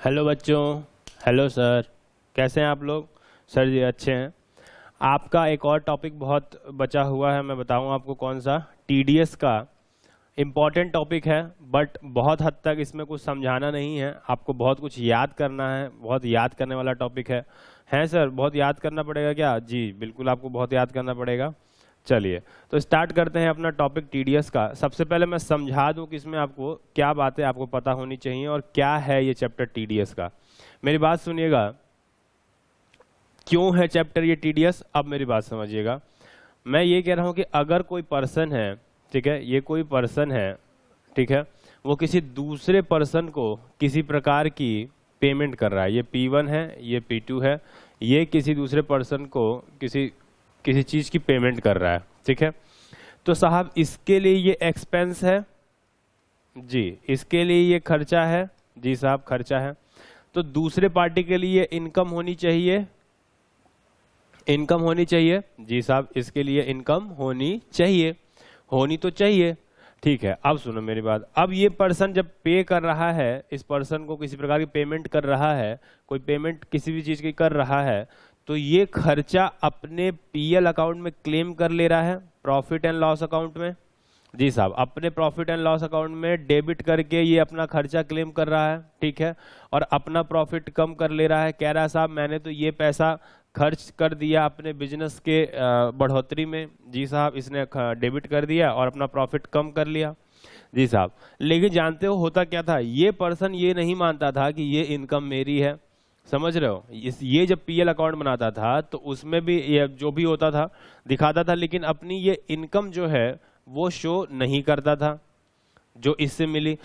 Hello बच्चों। Hello sir. कैसे हैं आप लोग? सर जी अच्छे हैं। आपका एक और टॉपिक बहुत बचा हुआ है, मैं बताऊं आपको कौन सा। टीडीएस का इम्पॉर्टेंट टॉपिक है, बट बहुत हद तक इसमें कुछ समझाना नहीं है, आपको बहुत कुछ याद करना है। बहुत याद करने वाला टॉपिक है सर? बहुत याद करना पड़ेगा क्या? जी बिल्कुल, आपको बहुत याद करना पड़ेगा। चलिए तो स्टार्ट करते हैं अपना टॉपिक टीडीएस का। सबसे पहले मैं समझा दूं कि इसमें आपको क्या बातें आपको पता होनी चाहिए और क्या है ये चैप्टर टीडीएस का। मेरी बात सुनिएगा, क्यों है चैप्टर ये टीडीएस, अब मेरी बात समझिएगा। मैं ये कह रहा हूं कि अगर कोई पर्सन है, ठीक है, ये कोई पर्सन है, ठीक है, वो किसी दूसरे पर्सन को किसी प्रकार की पेमेंट कर रहा है, ये P1 है, ये P2 है, ये किसी दूसरे पर्सन को किसी किसी चीज की पेमेंट कर रहा है, ठीक है। तो साहब इसके लिए ये एक्सपेंस है जी, इसके लिए ये खर्चा है जी साहब, खर्चा है। तो दूसरे पार्टी के लिए इनकम होनी चाहिए, इनकम होनी चाहिए जी साहब, इसके लिए इनकम होनी चाहिए, होनी तो चाहिए, ठीक है। अब सुनो मेरी बात, अब ये पर्सन जब पे कर रहा है, इस पर्सन को किसी प्रकार की पेमेंट कर रहा है, कोई पेमेंट किसी भी चीज की कर रहा है, तो ये खर्चा अपने पीएल अकाउंट में क्लेम कर ले रहा है, प्रॉफिट एंड लॉस अकाउंट में जी साहब, अपने प्रॉफिट एंड लॉस अकाउंट में डेबिट करके ये अपना खर्चा क्लेम कर रहा है, ठीक है। और अपना प्रॉफिट कम कर ले रहा है, कह रहा है साहब मैंने तो ये पैसा खर्च कर दिया अपने बिजनेस के बढ़ोतरी में जी साहब, इसने डेबिट कर दिया और अपना प्रॉफिट कम कर लिया जी साहब। लेकिन जानते हो होता क्या था, ये पर्सन ये नहीं मानता था कि ये इनकम मेरी है, समझ रहे हो। ये जब पीएल अकाउंट बनाता था तो उसमें भी ये जो भी होता था दिखाता था, लेकिन अपनी ये इनकम जो है वो शो नहीं करता था जो इससे मिली।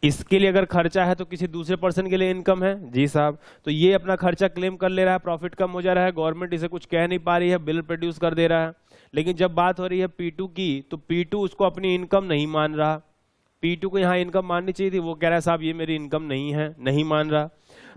इसके लिए अगर खर्चा है तो किसी दूसरे पर्सन के लिए इनकम है जी साहब, तो ये अपना खर्चा क्लेम कर ले रहा है, प्रॉफिट कम हो जा रहा है, गवर्नमेंट इसे कुछ कह नहीं पा रही है, बिल प्रोड्यूस कर दे रहा है। लेकिन जब बात हो रही है P2 की, तो P2 उसको अपनी इनकम नहीं मान रहा, P2 को यहाँ इनकम माननी चाहिए थी, वो कह रहा है साहब ये मेरी इनकम नहीं है, नहीं मान रहा।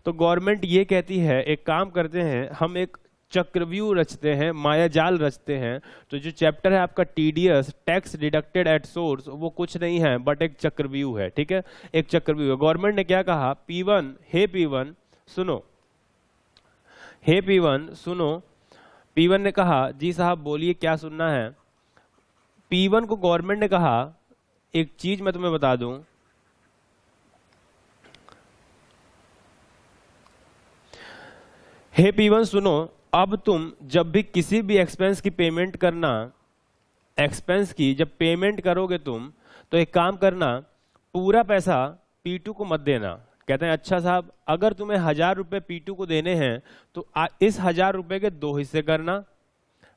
तो गवर्नमेंट ये कहती है एक काम करते हैं, हम एक चक्रव्यूह रचते हैं, माया जाल रचते हैं। तो जो चैप्टर है आपका TDS, tax deducted at source, वो कुछ नहीं है बट एक चक्रव्यूह है, ठीक है, एक चक्रव्यूह है। गवर्नमेंट ने क्या कहा, P1, हे P1 सुनो, हे P1 सुनो। P1 ने कहा जी साहब बोलिए क्या सुनना है। P1 को गवर्नमेंट ने कहा एक चीज मैं तुम्हें बता दूं, हे P1 सुनो, अब तुम जब भी किसी भी एक्सपेंस की पेमेंट करना, एक्सपेंस की जब पेमेंट करोगे तुम, तो एक काम करना, पूरा पैसा P2 को मत देना। कहते हैं अच्छा साहब, अगर तुम्हें 1000 रुपए P2 को देने हैं तो इस 1000 रुपए के 2 हिस्से करना,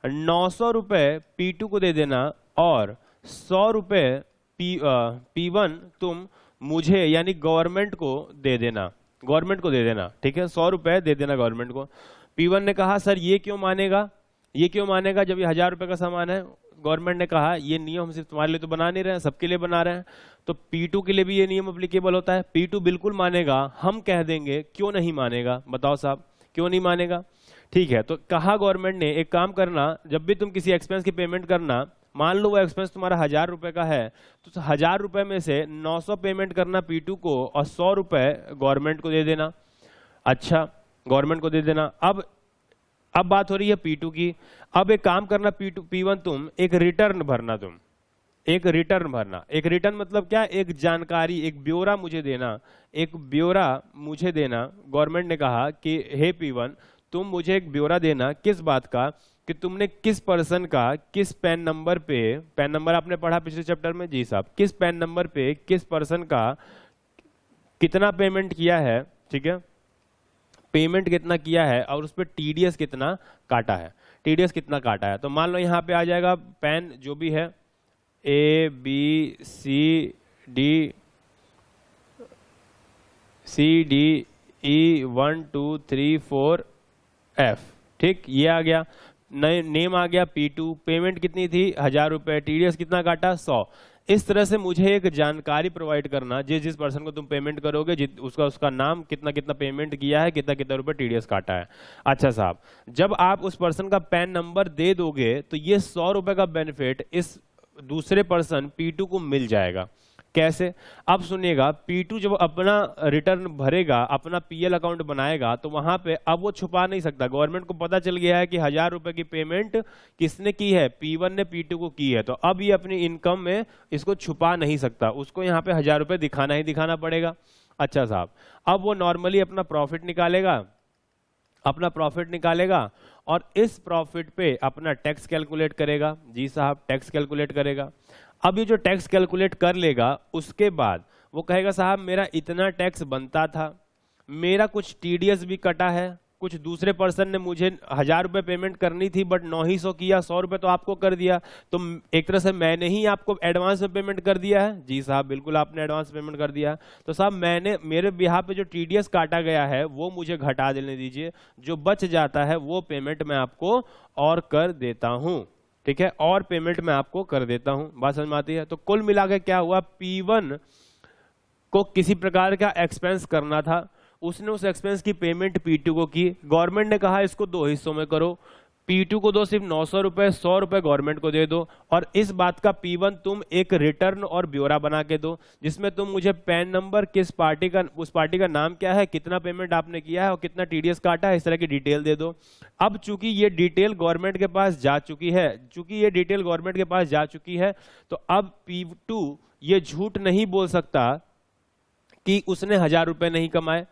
900 रुपए P2 को दे देना और 100 रुपए P1 तुम मुझे यानी गवर्नमेंट को दे देना, गवर्नमेंट को दे देना, ठीक है, 100 रुपए दे देना गवर्नमेंट को। P1 ने कहा सर ये क्यों मानेगा, ये क्यों मानेगा जब ये 1000 रुपए का सामान है। गवर्नमेंट ने कहा ये नियम हम सिर्फ तुम्हारे लिए तो बना नहीं रहे हैं, सबके लिए बना रहे हैं, तो P2 के लिए भी ये नियम अप्लीकेबल होता है। P2 बिल्कुल मानेगा, हम कह देंगे क्यों नहीं मानेगा, बताओ साहब क्यों नहीं मानेगा। ठीक है, तो कहा गवर्नमेंट ने एक काम करना, जब भी तुम किसी एक्सपेंस की पेमेंट करना, मान लो वो एक्सपेंस तुम्हारा 1000 रुपए का है, तो 1000 रुपए में से 900 पेमेंट करना P2 को और 100 रुपए गवर्नमेंट को दे देना। अच्छा, गवर्नमेंट को दे देना। अब बात हो रही है P2 की। अब एक काम करना P1 तुम एक रिटर्न भरना, तुम एक रिटर्न भरना। एक रिटर्न मतलब क्या, एक जानकारी, एक ब्यौरा मुझे देना, एक ब्यौरा मुझे देना। गवर्नमेंट ने कहा कि हे P1 तुम मुझे एक ब्यौरा देना, किस बात का, कि तुमने किस पर्सन का किस पैन नंबर पे, पैन नंबर आपने पढ़ा पिछले चैप्टर में जी साहब, किस पैन नंबर पे किस पर्सन का कितना पेमेंट किया है, ठीक है, पेमेंट कितना किया है और उस पर टीडीएस कितना काटा है, टीडीएस कितना काटा है। तो मान लो यहाँ पे आ जाएगा पैन जो भी है ABCDE 1 2 3 4 F, ठीक, ये आ गया, नेम आ गया P2, पेमेंट कितनी थी 1000 रुपए, टीडीएस कितना काटा 100। इस तरह से मुझे एक जानकारी प्रोवाइड करना, जिस पर्सन को तुम पेमेंट करोगे उसका नाम, कितना कितना पेमेंट किया है, कितना कितना रुपए टीडीएस काटा है। अच्छा साहब, जब आप उस पर्सन का पैन नंबर दे दोगे तो ये 100 रुपए का बेनिफिट इस दूसरे पर्सन P2 को मिल जाएगा, कैसे? अब सुनिएगा, P2 जब अपना रिटर्न भरेगा, अपना PL अकाउंट बनाएगा, तो वहां पे अब वो छुपा नहीं सकता। गवर्नमेंट को पता चल गया है कि 1000 रुपए की पेमेंट किसने की है, P1 ने P2 को की है, तो अब ये अपनी इनकम में इसको छुपा नहीं सकता, उसको यहाँ पे 1000 रुपए दिखाना ही दिखाना पड़ेगा। अच्छा साहब, अब वो नॉर्मली अपना प्रॉफिट निकालेगा, और इस प्रॉफिट पे अपना टैक्स कैलकुलेट करेगा। जी साहब, टैक्स कैलकुलेट करेगा। अब ये जो टैक्स कैलकुलेट कर लेगा, उसके बाद वो कहेगा साहब मेरा इतना टैक्स बनता था, मेरा कुछ TDS भी कटा है, कुछ दूसरे पर्सन ने मुझे 1000 रुपए पेमेंट करनी थी बट 900 किया, 100 रुपए तो आपको कर दिया, तो एक तरह से मैंने ही आपको एडवांस में पेमेंट कर दिया है। जी साहब, बिल्कुल आपने एडवांस पेमेंट कर दिया। तो साहब मेरे बिहाफ पे जो TDS काटा गया है वो मुझे घटा देने दीजिए, जो बच जाता है वो पेमेंट मैं आपको और कर देता हूं। ठीक है, और पेमेंट मैं आपको कर देता हूं। बात समझ में आती है? तो कुल मिला के क्या हुआ, P1 को किसी प्रकार का एक्सपेंस करना था, उसने उस एक्सपेंस की पेमेंट P2 को की। गवर्नमेंट ने कहा इसको 2 हिस्सों में करो, P2 को दो सिर्फ 900 रुपए, 100 रुपए गवर्नमेंट को दे दो, और इस बात का P1 तुम एक रिटर्न और ब्यौरा बना के दो, जिसमें तुम मुझे पैन नंबर, किस पार्टी का, उस पार्टी का नाम क्या है, कितना पेमेंट आपने किया है और कितना TDS काटा है, इस तरह की डिटेल दे दो। अब चूंकि ये डिटेल गवर्नमेंट के पास जा चुकी है, तो अब P2 ये झूठ नहीं बोल सकता कि उसने 1000 रुपए नहीं कमाए,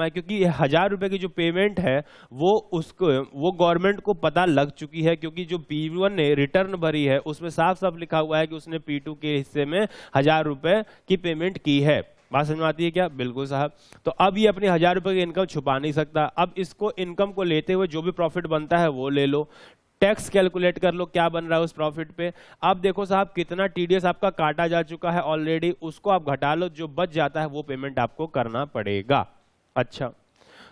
क्योंकि 1000 रुपए की जो पेमेंट है वो गवर्नमेंट को पता लग चुकी है, क्योंकि जो P1 ने रिटर्न भरी है उसमें साफ साफ लिखा हुआ है कि उसने P2 के हिस्से में 1000 रुपए की पेमेंट की है। बात समझ में आती है क्या? बिल्कुल साहब। तो अब ये अपनी 1000 रुपए की इनकम छुपा नहीं सकता। अब इसको इनकम को लेते हुए जो भी प्रॉफिट बनता है वो ले लो, टैक्स कैलकुलेट कर लो क्या बन रहा है उस प्रॉफिट पे। अब देखो साहब कितना TDS आपका काटा जा चुका है ऑलरेडी, उसको आप घटा लो, जो बच जाता है वो पेमेंट आपको करना पड़ेगा। अच्छा,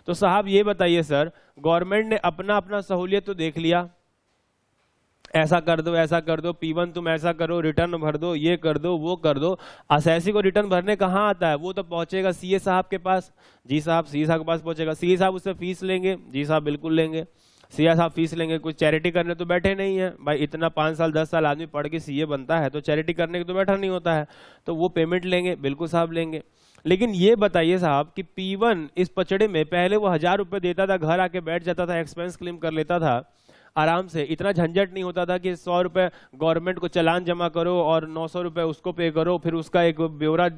तो साहब ये बताइए सर, गवर्नमेंट ने अपना अपना सहूलियत तो देख लिया, ऐसा कर दो, P1 तुम ऐसा करो, रिटर्न भर दो, ये कर दो, वो कर दो। असेसी को रिटर्न भरने कहाँ आता है? वो तो पहुंचेगा CA साहब के पास। जी साहब, CA साहब के पास पहुंचेगा, CA साहब उससे फीस लेंगे। जी साहब, बिल्कुल लेंगे, CA साहब फीस लेंगे। कुछ चैरिटी करने तो बैठे नहीं है भाई, इतना 5 साल 10 साल आदमी पढ़ के CA बनता है तो चैरिटी करने के तो बैठा नहीं होता है, तो वो पेमेंट लेंगे, बिल्कुल साहब लेंगे। लेकिन ये बताइए साहब कि P1 इस पचड़े में पहले वो 1000 रुपए देता था, घर आके बैठ जाता था, एक्सपेंस क्लेम कर लेता था आराम से, इतना झंझट नहीं होता था कि 100 रुपए गवर्नमेंट को चालान जमा करो और 900 रुपए उसको पे करो, फिर उसका एक ब्यौरा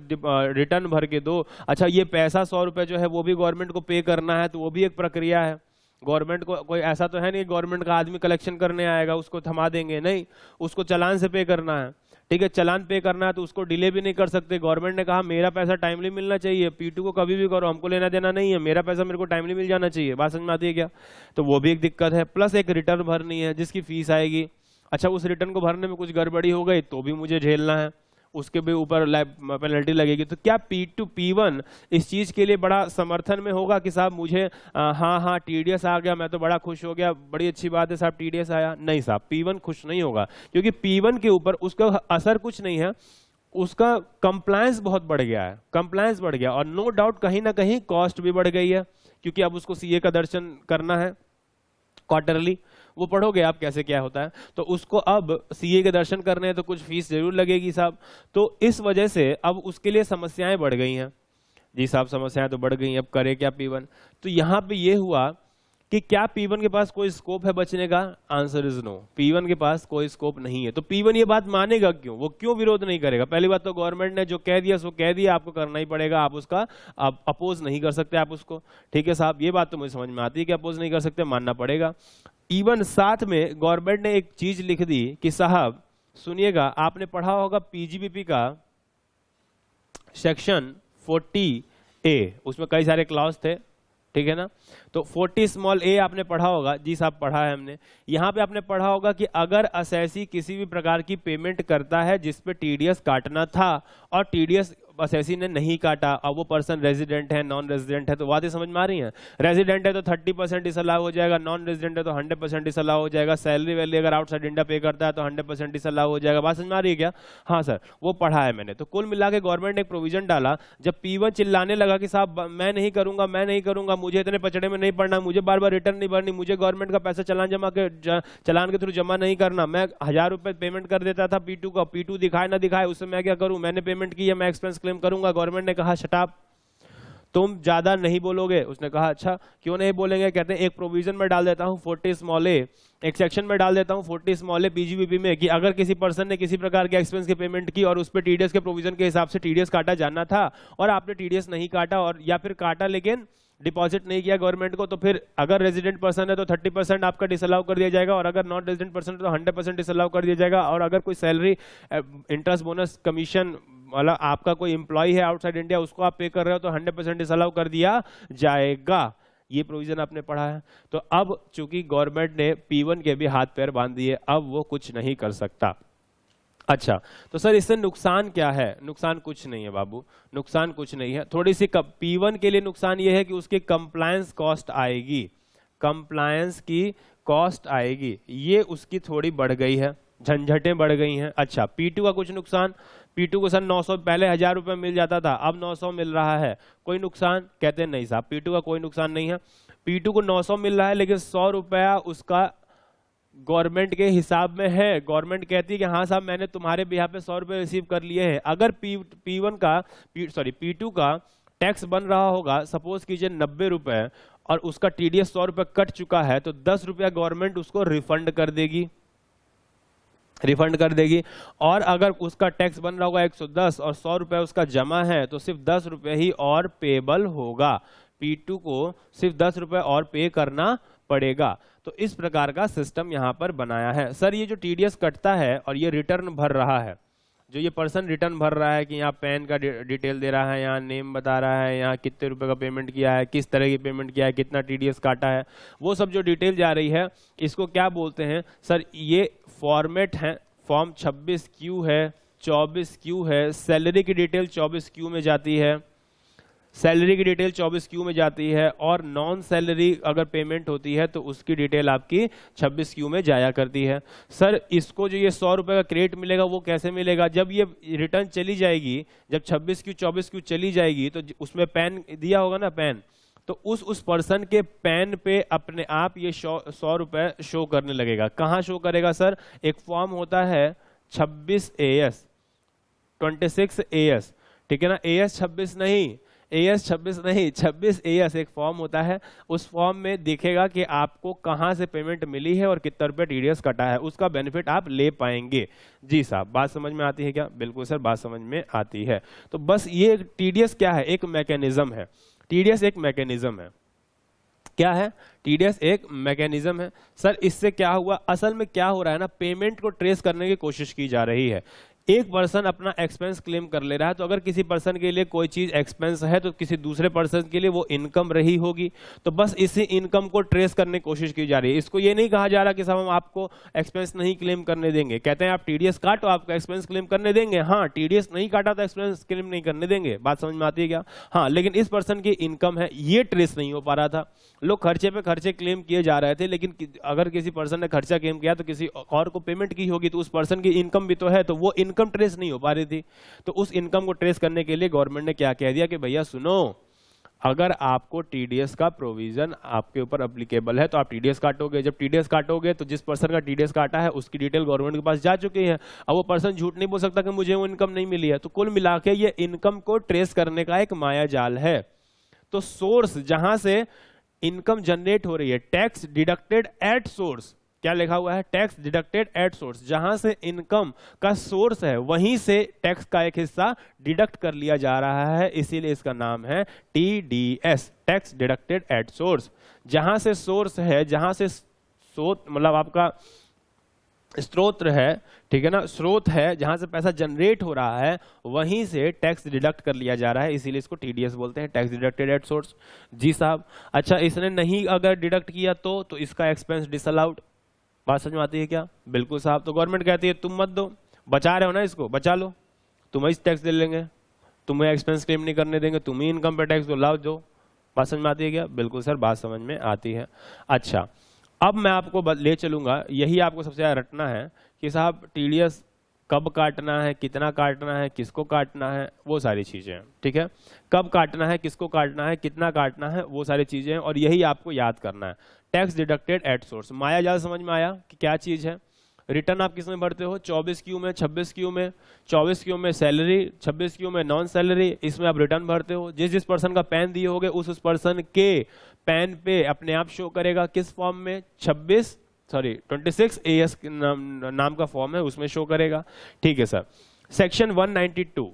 रिटर्न भर के दो। अच्छा, ये पैसा 100 रुपए जो है वो भी गवर्नमेंट को पे करना है, तो वो भी एक प्रक्रिया है। गवर्नमेंट को कोई ऐसा तो है नहीं गवर्नमेंट का आदमी कलेक्शन करने आएगा उसको थमा देंगे, नहीं, उसको चालान से पे करना है। ठीक है, चालान पे करना है तो उसको डिले भी नहीं कर सकते। गवर्नमेंट ने कहा मेरा पैसा टाइमली मिलना चाहिए, P2 को कभी भी करो, हमको लेना देना नहीं है, मेरा पैसा मेरे को टाइमली मिल जाना चाहिए। बात समझ में आती है क्या? तो वो भी एक दिक्कत है, प्लस एक रिटर्न भरनी है जिसकी फीस आएगी। अच्छा, उस रिटर्न को भरने में कुछ गड़बड़ी हो गई तो भी मुझे झेलना है, उसके भी ऊपर पेनल्टी लगेगी। तो क्या P1 इस चीज के लिए बड़ा समर्थन में होगा कि साहब मुझे हाँ TDS आ गया, मैं तो बड़ा खुश हो गया, बड़ी अच्छी बात है साहब TDS आया? नहीं साहब, P1 खुश नहीं होगा, क्योंकि P1 के ऊपर उसका असर कुछ नहीं है, उसका कंप्लायंस बहुत बढ़ गया है, और नो डाउट कहीं ना कहीं कॉस्ट भी बढ़ गई है, क्योंकि अब उसको CA का दर्शन करना है क्वार्टरली, वो पढ़ोगे आप कैसे क्या होता है, तो उसको अब CA के दर्शन करने हैं तो कुछ फीस जरूर लगेगी साहब। तो इस वजह से अब उसके लिए समस्याएं बढ़ गई हैं। जी साहब, समस्याएं तो बढ़ गई हैं, अब करे क्या P1? तो यहाँ पे ये हुआ कि क्या P1 के पास कोई स्कोप है बचने का? आंसर इज नो, P1 के पास कोई स्कोप नहीं है। तो P1 ये बात मानेगा क्यों? वो क्यों विरोध नहीं करेगा? पहली बात तो गवर्नमेंट ने जो कह दिया सो कह दिया, आपको करना ही पड़ेगा, आप उसका अपोज नहीं कर सकते आप उसको। ठीक है साहब, ये बात तो मुझे समझ में आती है कि अपोज नहीं कर सकते, मानना पड़ेगा। इवन साथ में गवर्नमेंट ने एक चीज लिख दी कि साहब सुनिएगा, आपने पढ़ा होगा PGBP का सेक्शन 40A, उसमें कई सारे क्लॉज थे, ठीक है ना? तो 40a आपने पढ़ा होगा। जी साहब, पढ़ा है हमने। यहाँ पे आपने पढ़ा होगा कि अगर असेसी किसी भी प्रकार की पेमेंट करता है जिस पे TDS काटना था और TDS असेसी ने नहीं काटा, अब वो पर्सन रेजिडेंट है नॉन रेजिडेंट है, तो बातें समझ में आ रही हैं? रेजिडेंट है तो 30% डिसअलाउ हो जाएगा, नॉन रेजिडेंट है तो 100% डिसअलाउ हो जाएगा, सैलरी वैली अगर आउटसाइड इंडिया पे करता है तो 100% डिसअलाउ हो जाएगा। बात समझ में आ रही है क्या? हाँ सर, वो पढ़ा है मैंने। तो कुल मिला के गवर्नमेंट ने एक प्रोविजन डाला, जब P1 चिल्लाने लगा कि साहब मैं नहीं करूंगा, मैं नहीं करूंगा, मुझे इतने पचड़े में नहीं पड़ना, मुझे बार बार रिटर्न नहीं भरनी, मुझे गवर्नमेंट का पैसा चालान के थ्रू जमा नहीं करना, मैं 1000 रुपए पेमेंट कर देता था P2 का, P2 दिखाए ना दिखाए उससे मैं क्या करूं, मैंने पेमेंट की है, मैं एक्सपेंस क्लेम करूंगा। गवर्नमेंट ने कहा शट अप, तुम ज्यादा नहीं बोलोगे। उसने कहा अच्छा क्यों नहीं बोलेंगे? कहते हैं एक प्रोविजन में डाल देता हूं 40 स्मॉल ए, एक सेक्शन में डाल देता हूं 40 स्मॉल ए PGBP में कि अगर किसी पर्सन ने किसी प्रकार के एक्सपेंस की पेमेंट की और उस पर TDS के प्रोविजन के हिसाब से TDS काटा जाना था और आपने TDS नहीं काटा, और या फिर काटा लेकिन डिपॉजिट नहीं किया गवर्नमेंट को, तो फिर अगर रेजिडेंट पर्सन है तो 30% आपका डिसअलाउ कर दिया जाएगा, और अगर नॉन रेजिडेंट पर्सन है तो 100% डिसअलाउ कर दिया जाएगा। और अगर कोई सैलरी, इंटरेस्ट, बोनस, कमीशन वाला आपका कोई एम्प्लॉय है आउटसाइड इंडिया, उसको आप पे कर रहे हो तो 100% डिसअलाउ कर दिया जाएगा। ये प्रोविजन आपने पढ़ा है। तो अब चूंकि गवर्नमेंट ने P1 के भी हाथ पैर बांध दिए, अब वो कुछ नहीं कर सकता। अच्छा, तो सर इससे नुकसान क्या है? नुकसान कुछ नहीं है बाबू, नुकसान कुछ नहीं है। थोड़ी सी P1 के लिए नुकसान ये है कि उसकी कंप्लायंस कॉस्ट आएगी, कंप्लायंस की कॉस्ट आएगी, ये उसकी थोड़ी बढ़ गई है, झंझटें बढ़ गई हैं। अच्छा, P2 का कुछ नुकसान? P2 को सर 900, पहले 1000 रुपये मिल जाता था, अब 900 मिल रहा है, कोई नुकसान? कहते हैं नहीं साहब, P2 का कोई नुकसान नहीं है। P2 को 900 मिल रहा है, लेकिन 100 रुपया उसका गवर्नमेंट के हिसाब में है। गवर्नमेंट कहती है कि हाँ साहब मैंने तुम्हारे बिहाफ पे 100 रुपये रिसीव कर लिए हैं। अगर P2 का टैक्स बन रहा होगा, सपोज कीजिए 90 रुपए, और उसका TDS 100 रुपये कट चुका है, तो 10 रुपया गवर्नमेंट उसको रिफंड कर देगी, रिफंड कर देगी। और अगर उसका टैक्स बन रहा होगा 110 और 100 रुपए उसका जमा है, तो सिर्फ 10 रुपए ही और पेबल होगा। P2 को सिर्फ 10 रुपए और पे करना पड़ेगा। तो इस प्रकार का सिस्टम यहां पर बनाया है। सर ये जो TDS कटता है और ये रिटर्न भर रहा है, जो ये पर्सन रिटर्न भर रहा है कि यहाँ पैन का डिटेल दे रहा है, यहाँ नेम बता रहा है, यहाँ कितने रुपए का पेमेंट किया है, किस तरह की पेमेंट किया है, कितना TDS काटा है, वो सब जो डिटेल जा रही है, इसको क्या बोलते हैं सर? ये फॉर्मेट है, फॉर्म 26Q है, 24Q है, सैलरी की डिटेल 24Q में जाती है, सैलरी की डिटेल 24Q में जाती है, और नॉन सैलरी अगर पेमेंट होती है तो उसकी डिटेल आपकी 26Q में जाया करती है। सर इसको जो ये 100 रुपए का क्रेडिट मिलेगा वो कैसे मिलेगा? जब ये रिटर्न चली जाएगी, जब 26Q 24Q चली जाएगी, तो उसमें पैन दिया होगा ना, पैन, तो उस पर्सन के पैन पे अपने आप ये 100 रुपए शो करने लगेगा। कहाँ शो करेगा सर? एक फॉर्म होता है 26AS, 26AS, ठीक है ना? AS 26 नहीं, AS 26 नहीं, 26AS एक फॉर्म होता है। उस फॉर्म में दिखेगा कि आपको कहां से पेमेंट मिली है और कितना रुपये TDS कटा है, उसका बेनिफिट आप ले पाएंगे। जी साहब, बात समझ में आती है क्या? बिल्कुल सर, बात समझ में आती है। तो बस ये TDS क्या है? एक मैकेनिज्म है। TDS एक मैकेनिज्म है। क्या है? TDS एक मैकेनिज्म है। सर इससे क्या हुआ? असल में क्या हो रहा है ना, पेमेंट को ट्रेस करने की कोशिश की जा रही है। एक पर्सन अपना एक्सपेंस क्लेम कर ले रहा है, तो अगर किसी पर्सन के लिए कोई चीज एक्सपेंस है तो किसी दूसरे पर्सन के लिए वो इनकम रही होगी, तो बस इसी इनकम को ट्रेस करने की कोशिश की जा रही है। इसको ये नहीं कहा जा रहा कि साहब हम आपको एक्सपेंस नहीं क्लेम करने देंगे। कहते हैं आप TDS काटो, आपको एक्सपेंस क्लेम करने देंगे। हाँ, TDS नहीं काटा तो एक्सपेंस क्लेम नहीं करने देंगे। बात समझ में आती है क्या? हाँ, लेकिन इस पर्सन की इनकम है, ये ट्रेस नहीं हो पा रहा था। लोग खर्चे पे खर्चे क्लेम किए जा रहे थे, लेकिन अगर किसी पर्सन ने खर्चा क्लेम किया तो किसी और को पेमेंट की होगी, तो उस पर्सन की इनकम भी तो है, तो वो इनकम ट्रेस नहीं हो पा रही थी। तो उस इनकम को ट्रेस करने के लिए गवर्नमेंट ने क्या कह दिया कि भैया सुनो, अगर आपको TDS का प्रोविजन आपके ऊपर एप्लीकेबल है तो आप TDS काटोगे। जब TDS काटोगे तो जिस पर्सन का TDS काटा है उसकी डिटेल गवर्नमेंट के पास जा चुकी है। अब वो पर्सन झूठ नहीं बोल सकता कि मुझे वो इनकम नहीं मिली है। तो कुल मिला के ये इनकम को ट्रेस करने का एक माया जाल है। तो सोर्स जहां से इनकम जनरेट हो रही है, टैक्स डिडक्टेड एट सोर्स, क्या लिखा हुआ है? Tax deducted at source. जहां से इनकम का सोर्स है वहीं से टैक्स का एक हिस्सा डिडक्ट कर लिया जा रहा है, इसीलिए इसका नाम है TDS, tax deducted at source. जहां से सोर्स है, जहां से स्रोत मतलब आपका स्रोत है, ठीक है ना, स्रोत है जहां से पैसा जनरेट हो रहा है, वहीं से टैक्स डिडक्ट कर लिया जा रहा है, इसीलिए इसको TDS बोलते हैं, टैक्स डिडक्टेड एट सोर्स। जी साहब। अच्छा, इसने नहीं अगर डिडक्ट किया तो इसका एक्सपेंस डिसअलाउड। बात समझ में आती है क्या? बिल्कुल साहब। तो गवर्नमेंट कहती है तुम मत दो, बचा रहे हो ना इसको, बचा लो, तुम ही टैक्स दे लेंगे, तुम्हें एक्सपेंस क्लेम नहीं करने देंगे, तुम ही इनकम पे टैक्स दो, लाओ दो। बात समझ में आती है क्या? बिल्कुल सर, बात समझ में आती है। अच्छा, अब मैं आपको ले चलूंगा, यही आपको सबसे ज्यादा रटना है कि साहब टीडीएस कब काटना है, कितना काटना है, किसको काटना है, वो सारी चीजें, ठीक है। कब काटना है, किसको काटना है, कितना काटना है, वो सारी चीजें, और यही आपको याद करना है। टैक्स डिडक्टेड एट सोर्स, माया जाल समझ में आया कि क्या चीज है। रिटर्न आप किस में भरते हो? 24 क्यू में, 26 क्यू में। 24 क्यू में सैलरी, 26 क्यू में नॉन सैलरी, इसमें आप रिटर्न भरते हो। जिस जिस पर्सन का पैन दिए होगे उस पर्सन के पैन पे अपने आप शो करेगा, किस फॉर्म में? 26 AS नाम का फॉर्म है, उसमें शो करेगा, ठीक है सर। सेक्शन 192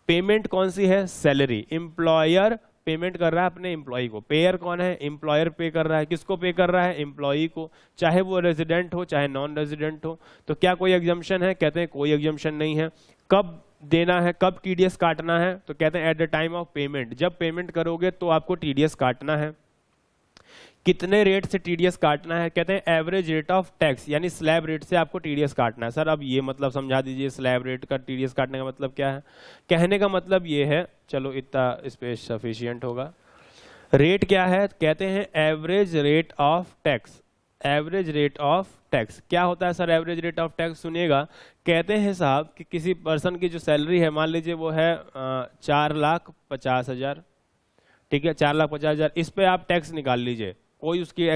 पेमेंट कौन सी है? सैलरी। एम्प्लॉयर पेमेंट कर रहा है अपने एम्प्लॉय को, पेयर कौन है? एम्प्लॉयर पे कर रहा है। किसको पे कर रहा है? एम्प्लॉय को, चाहे वो रेजिडेंट हो चाहे नॉन रेजिडेंट हो। तो क्या कोई एग्जम्पशन है? कहते हैं कोई एग्जम्पशन नहीं है। कब देना है, कब टीडीएस काटना है? तो कहते हैं eight the time of payment, जब पेमेंट करोगे तो आपको टीडीएस काटना है। कितने रेट से टीडीएस काटना है? कहते हैं एवरेज रेट ऑफ टैक्स, यानी स्लैब रेट से आपको टीडीएस काटना है। सर अब ये मतलब समझा दीजिए, स्लैब रेट का टीडीएस काटने का मतलब क्या है? कहने का मतलब ये है, चलो इतना स्पेस सफिशिएंट होगा। रेट क्या है? कहते हैं average rate of tax. Average rate of tax क्या होता है sir? Average rate of tax सुनिएगा, कहते हैं साहब कि किसी पर्सन की जो सैलरी है, मान लीजिए वो है 4,50,000, ठीक है, 4,50,000, इस पे आप टैक्स निकाल लीजिए, कोई उसकी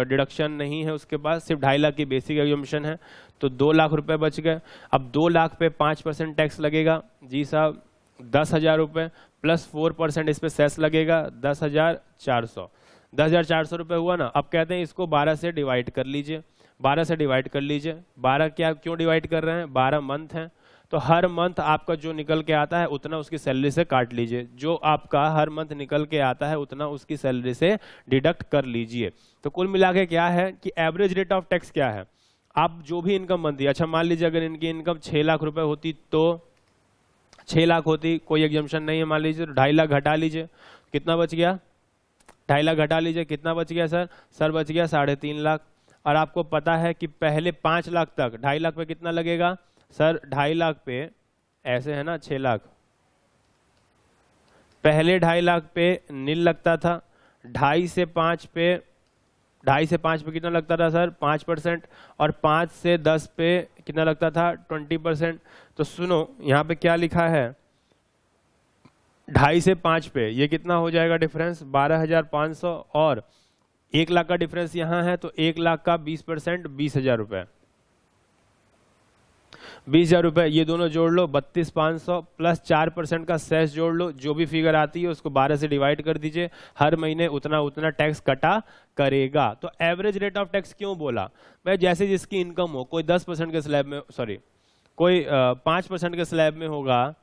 डिडक्शन नहीं है उसके पास, सिर्फ 2.5 लाख की बेसिक एग्जम्पशन है, तो 2 लाख रुपए बच गए। अब 2 लाख पे 5% टैक्स लगेगा, जी साहब 10,000 रुपए, प्लस 4% इस पे सेस लगेगा, 10,400। 10,400 रुपए हुआ ना। अब कहते हैं इसको 12 से डिवाइड कर लीजिए, 12 से डिवाइड कर लीजिए। 12 क्या क्यों डिवाइड कर रहे हैं? 12 मंथ हैं, तो हर मंथ आपका जो निकल के आता है उतना उसकी सैलरी से काट लीजिए। जो आपका हर मंथ निकल के आता है उतना उसकी सैलरी से डिडक्ट कर लीजिए। तो कुल मिला के क्या है कि एवरेज रेट ऑफ टैक्स क्या है? आप जो भी इनकम बनती है, अच्छा मान लीजिए अगर इनकी इनकम 6 लाख रुपए होती तो 6 लाख होती, कोई एग्जम्पशन नहीं है, मान लीजिए तो 2.5 लाख घटा लीजिए, कितना बच गया? 2.5 लाख घटा लीजिए, कितना बच गया सर? सर बच गया 3.5 लाख। और आपको पता है कि पहले 5 लाख तक 2.5 लाख पे कितना लगेगा सर? 2.5 लाख पे ऐसे है ना 6 लाख, पहले 2.5 लाख पे नील लगता था, 2.5 से 5 पे, 2.5 से 5 पे कितना लगता था सर? 5%, और 5 से 10 पे कितना लगता था? 20%। तो सुनो यहाँ पे क्या लिखा है, 2.5 से 5 पे ये कितना हो जाएगा डिफरेंस? 12,500, और 1 लाख का डिफरेंस यहाँ है, तो 1 लाख का 20% 20,000 रुपए, 20,000 रुपए, ये दोनों जोड़ लो 32,500, प्लस 4% का सेस जोड़ लो, जो भी फिगर आती है उसको 12 से डिवाइड कर दीजिए, हर महीने उतना उतना टैक्स कटा करेगा। तो एवरेज रेट ऑफ टैक्स क्यों बोला भाई? जैसे जिसकी इनकम हो, कोई 10% के स्लैब में, सॉरी कोई 5% के स्लैब में होगा,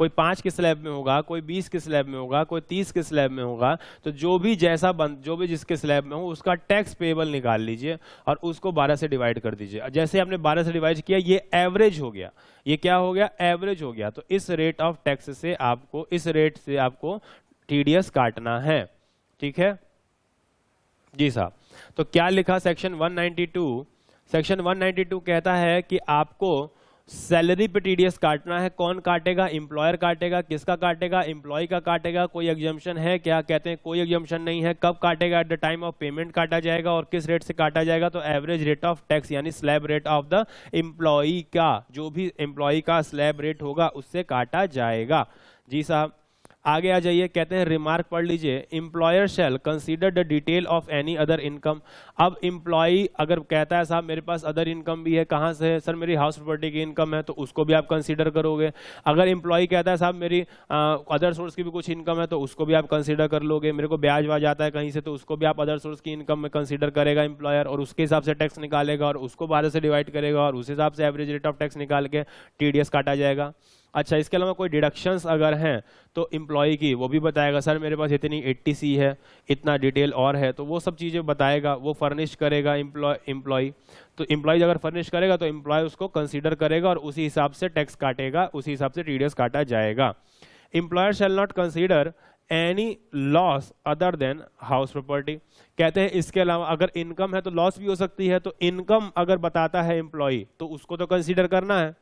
कोई 5 के स्लैब में होगा, कोई 20 के स्लैब में होगा, कोई 30 के स्लैब में होगा, तो जो भी जैसा जो भी जिसके स्लैब में हो उसका टैक्स पेबल निकाल लीजिए और उसको 12 से डिवाइड कर दीजिए। जैसे आपने 12 से डिवाइड किया, ये एवरेज हो गया, ये क्या हो गया? एवरेज हो गया। तो इस रेट ऑफ टैक्स से आपको, इस रेट से आपको टीडीएस काटना है, ठीक है जी साहब। तो क्या लिखा सेक्शन 192? सेक्शन 192 कहता है कि आपको सैलरी पे टीडीएस काटना है। कौन काटेगा? एम्प्लॉयर काटेगा। किसका काटेगा? एम्प्लॉय का काटेगा। कोई एग्जम्पशन है क्या? कहते हैं कोई एग्जम्पशन नहीं है। कब काटेगा? At the time of payment काटा जाएगा। और किस रेट से काटा जाएगा? तो एवरेज रेट ऑफ टैक्स यानी slab rate of the employee का, जो भी एम्प्लॉय का स्लैब रेट होगा उससे काटा जाएगा। जी साहब आगे आ जाइए, कहते हैं रिमार्क पढ़ लीजिए, employer shall consider the detail of any other income. अब एम्प्लॉय अगर कहता है साहब मेरे पास अदर इनकम भी है, कहाँ से है? सर मेरी हाउस प्रॉपर्टी की इनकम है, तो उसको भी आप कंसीडर करोगे। अगर एम्प्लॉय कहता है साहब मेरी अदर सोर्स की भी कुछ इनकम है, तो उसको भी आप कंसीडर कर लोगे। मेरे को ब्याज वाज आता है कहीं से, तो उसको भी आप अदर सोर्स की इनकम में कंसीडर करेगा एम्प्लॉयर, और उसके हिसाब से टैक्स निकालेगा और उसको 12 से डिवाइड करेगा और उस हिसाब से एवरेज रेट ऑफ टैक्स निकाल के टीडीएस काटा जाएगा। अच्छा, इसके अलावा कोई डिडक्शंस अगर हैं तो एम्प्लॉय की वो भी बताएगा, सर मेरे पास इतनी 80C है, इतना डिटेल और है, तो वो सब चीज़ें बताएगा, वो फर्निश करेगा एम्प्लॉय। तो एम्प्लॉय अगर फर्निश करेगा तो एम्प्लॉय उसको कंसीडर करेगा और उसी हिसाब से टैक्स काटेगा, उसी हिसाब से टीडीएस काटा जाएगा। Employer shall not consider any loss other than house property. कहते हैं इसके अलावा अगर इनकम है तो लॉस भी हो सकती है, तो इनकम अगर बताता है एम्प्लॉय तो उसको तो कंसीडर करना है।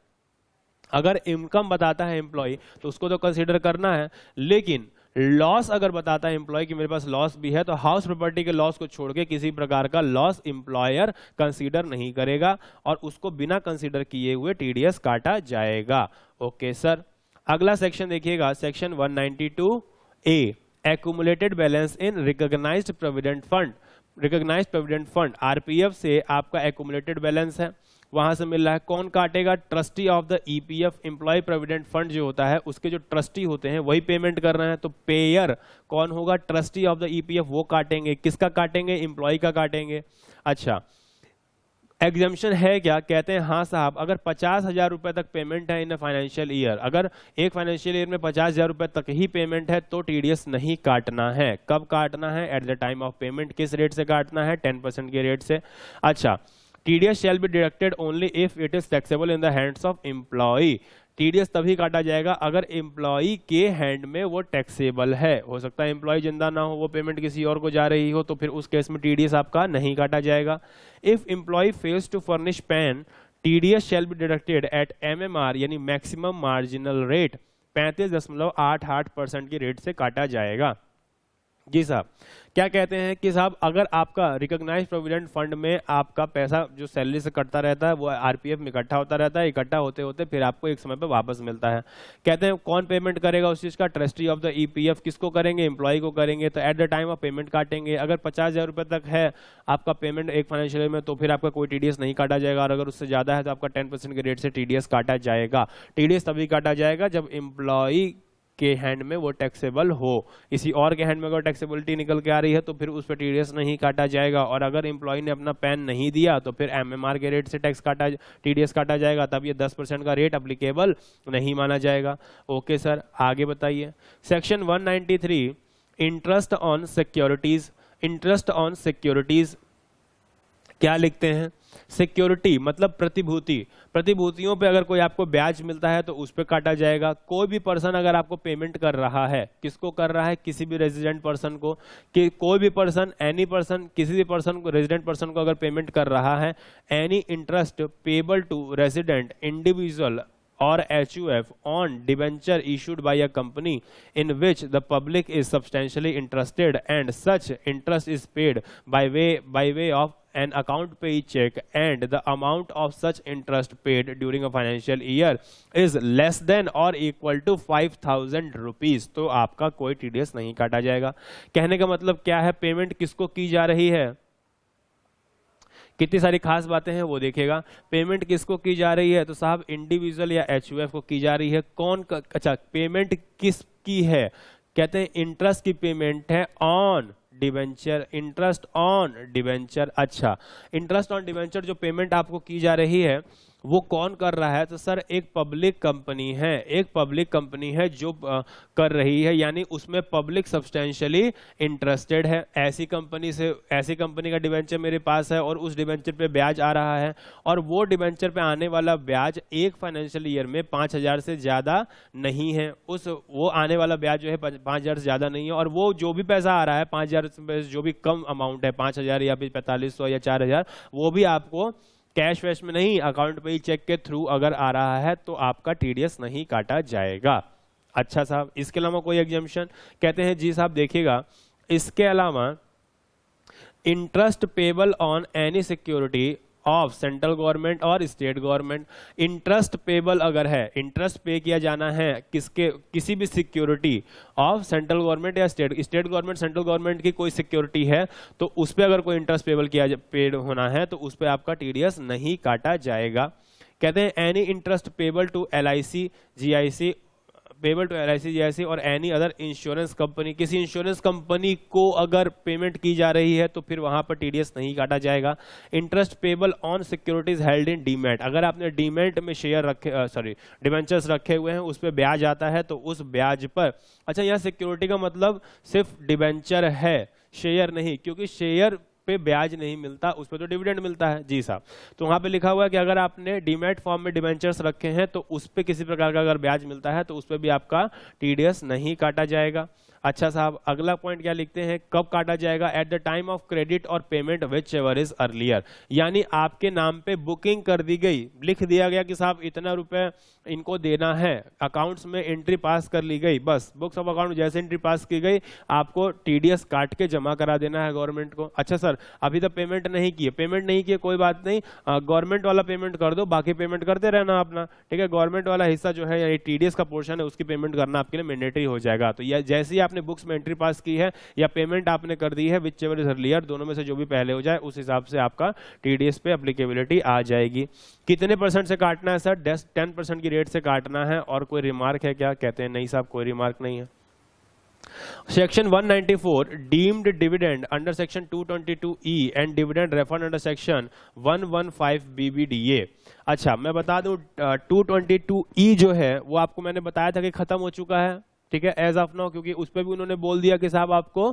अगर इनकम बताता है एम्प्लॉय तो उसको तो कंसीडर करना है, लेकिन लॉस अगर बताता है एम्प्लॉय कि मेरे पास लॉस भी है, तो हाउस प्रॉपर्टी के लॉस को छोड़ के किसी प्रकार का लॉस एम्प्लॉयर कंसीडर नहीं करेगा और उसको बिना कंसीडर किए हुए टीडीएस काटा जाएगा। ओके सर, अगला सेक्शन देखिएगा, section 192 A, accumulated balance in recognised provident fund. Recognised provident fund RPF से आपका एक्यूमुलेटेड बैलेंस है, वहां से मिल रहा है, कौन काटेगा? Trustee of the EPF, employee provident fund जो होता है उसके जो ट्रस्टी होते हैं वही पेमेंट कर रहे हैं, तो पेयर कौन होगा? ट्रस्टी ऑफ द ईपीएफ, वो काटेंगे। किसका काटेंगे? एम्प्लॉय का काटेंगे। अच्छा, एग्जाम्शन है क्या? कहते हैं हाँ साहब, अगर 50,000 रुपए तक पेमेंट है इन अ फाइनेंशियल ईयर, अगर एक फाइनेंशियल ईयर में 50,000 रुपए तक ही पेमेंट है तो टीडीएस नहीं काटना है। कब काटना है? At the time of payment. किस रेट से काटना है? 10% के रेट से। अच्छा, TDS shall be deducted only if it is taxable in the hands of employee। TDS तभी काटा जाएगा अगर एम्प्लॉई के हैंड में वो टैक्सेबल है। हो सकता है एम्प्लॉय जिंदा ना हो, वो पेमेंट किसी और को जा रही हो, तो फिर उस केस में TDS आपका नहीं काटा जाएगा। If employee fails to furnish PAN, TDS shall be deducted at MMR यानी मैक्सिमम मार्जिनल रेट 35.88% की रेट से काटा जाएगा। जी साहब, क्या कहते हैं कि साहब अगर आपका रिकॉग्नाइज्ड प्रोविडेंट फंड में आपका पैसा जो सैलरी से कटता रहता है वो आरपीएफ में इकट्ठा होता रहता है, इकट्ठा होते होते फिर आपको एक समय पे वापस मिलता है। कहते हैं कौन पेमेंट करेगा उस चीज का? Trustee of the EPF. किसको करेंगे? एम्प्लॉय को करेंगे। तो at the time of payment काटेंगे। अगर 50,000 रुपए तक है आपका पेमेंट एक फाइनेंशियल ईयर में तो फिर आपका कोई टीडीएस नहीं काटा जाएगा, और अगर उससे ज्यादा है तो आपका 10% के रेट से टीडीएस काटा जाएगा। टीडीएस तभी काटा जाएगा जब एम्प्लॉय के हैंड में वो टैक्सेबल हो। किसी और के हैंड में अगर टैक्सेबिलिटी निकल के आ रही है तो फिर उस पर टीडीएस नहीं काटा जाएगा, और अगर एम्प्लॉय ने अपना पैन नहीं दिया तो फिर एमएमआर के रेट से टीडीएस काटा जाएगा, तब ये 10% का रेट अप्लीकेबल नहीं माना जाएगा। ओके सर, आगे बताइए। Section 193, interest on securities. Interest on securities क्या लिखते हैं? सिक्योरिटी मतलब प्रतिभूति। प्रतिभूतियों पे अगर कोई आपको ब्याज मिलता है तो उस पे काटा जाएगा। कोई भी पर्सन अगर आपको पेमेंट कर रहा है, किसको कर रहा है? किसी भी रेजिडेंट पर्सन को, कि कोई भी पर्सन, एनी पर्सन, किसी भी पर्सन को, रेजिडेंट पर्सन को अगर पेमेंट कर रहा है, any interest payable to resident individual or HUF on debenture issued by a company in which the public is substantially interested and such interest is paid by way of an account pay check and the amount of such interest paid during a financial year is less than or equal to 5,000 rupees, तो आपका कोई TDS नहीं काटा जाएगा। कहने का मतलब क्या है? पेमेंट किसको की जा रही है? कितनी सारी खास बातें हैं वो देखेगा। पेमेंट किसको की जा रही है? तो साहब इंडिविजुअल या एचयूएफ को की जा रही है। कौन का? अच्छा, पेमेंट किसकी है? कहते हैं इंटरेस्ट की पेमेंट है on debenture. Interest on debenture. अच्छा, इंटरेस्ट ऑन डिवेंचर जो पेमेंट आपको की जा रही है वो कौन कर रहा है? तो सर एक पब्लिक कंपनी है, एक पब्लिक कंपनी है जो कर रही है, यानी उसमें पब्लिक सब्सटेंशियली इंटरेस्टेड है। ऐसी कंपनी का डिवेंचर मेरे पास है और उस डिवेंचर पे ब्याज आ रहा है, और वो डिवेंचर पे आने वाला ब्याज एक फाइनेंशियल ईयर में 5,000 से ज्यादा नहीं है। वो आने वाला ब्याज जो है 5,000 से ज्यादा नहीं है, और वो जो भी पैसा आ रहा है 5,000 से जो भी कम अमाउंट है, 5,000 या फिर 4,500 या 4,000, वो भी आपको कैश वैश में नहीं, अकाउंट पे ही चेक के थ्रू अगर आ रहा है तो आपका टीडीएस नहीं काटा जाएगा। अच्छा साहब, इसके अलावा कोई एग्जाम्पशन? कहते हैं जी साहब देखिएगा, इसके अलावा interest payable on any security of central government और स्टेट गवर्नमेंट। इंटरेस्ट पेबल अगर है, इंटरेस्ट पे किया जाना है किसके? किसी भी सिक्योरिटी ऑफ सेंट्रल गवर्नमेंट या स्टेट गवर्नमेंट, सेंट्रल गवर्नमेंट की कोई सिक्योरिटी है तो उस पर अगर कोई इंटरेस्ट पेबल पेड होना है तो उस पर आपका टीडीएस नहीं काटा जाएगा। कहते हैं any interest payable to LIC GIC, payable to LIC GIC और एनी अदर इंश्योरेंस कंपनी। किसी इंश्योरेंस कंपनी को अगर पेमेंट की जा रही है तो फिर वहां पर टीडीएस नहीं काटा जाएगा। Interest payable on securities held in demat. अगर आपने डीमैट में शेयर रखे, डिवेंचर्स रखे हुए हैं, उस पर ब्याज आता है तो उस ब्याज पर, अच्छा यहाँ सिक्योरिटी का मतलब सिर्फ डिवेंचर है, शेयर नहीं, क्योंकि शेयर पे ब्याज नहीं मिलता, उस पे तो डिविडेंड मिलता है। जी साहब, तो वहां पे लिखा हुआ है कि अगर आपने डीमैट फॉर्म में डिवेंचर्स रखे हैं तो उस पे किसी प्रकार का अगर ब्याज मिलता है तो उस पे भी आपका टीडीएस नहीं काटा जाएगा। अच्छा साहब, अगला पॉइंट क्या लिखते हैं, कब काटा जाएगा, at the time of credit और payment whichever is earlier. यानी आपके नाम पे बुकिंग कर दी गई, लिख दिया गया कि साहब इतना रुपए इनको देना है, अकाउंट्स में एंट्री पास कर ली गई, बस बुक्स ऑफ अकाउंट जैसे एंट्री पास की गई आपको टीडीएस काट के जमा करा देना है गवर्नमेंट को। अच्छा सर, अभी तक पेमेंट नहीं किए, पेमेंट नहीं किए कोई बात नहीं, गवर्नमेंट वाला पेमेंट कर दो, बाकी पेमेंट करते रहना अपना, ठीक है। गवर्नमेंट वाला हिस्सा जो है या टीडीएस का पोर्शन है उसकी पेमेंट करना आपके लिए मैंडेटरी हो जाएगा। तो या जैसे ही आपने बुक्स में एंट्री पास की है या पेमेंट आपने कर दी है, विच एवर इज अर्लियर, दोनों में से जो भी पहले हो जाए उस हिसाब से आपका टीडीएस पे एप्लीकेबिलिटी आ जाएगी। कितने परसेंट से काटना है सर, 10% की रेट से काटना है। और कोई रिमार्क है क्या, कहते हैं नहीं साहब कोई रिमार्क नहीं है। Section 194 deemed dividend under section 222E and dividend refund under section 115 BBDA। अच्छा मैं बता दूं 222E जो है वो आपको मैंने बताया था कि खत्म हो चुका है, ठीक है, एज ऑफ नाउ, क्योंकि उस पर भी उन्होंने बोल दिया कि साहब आपको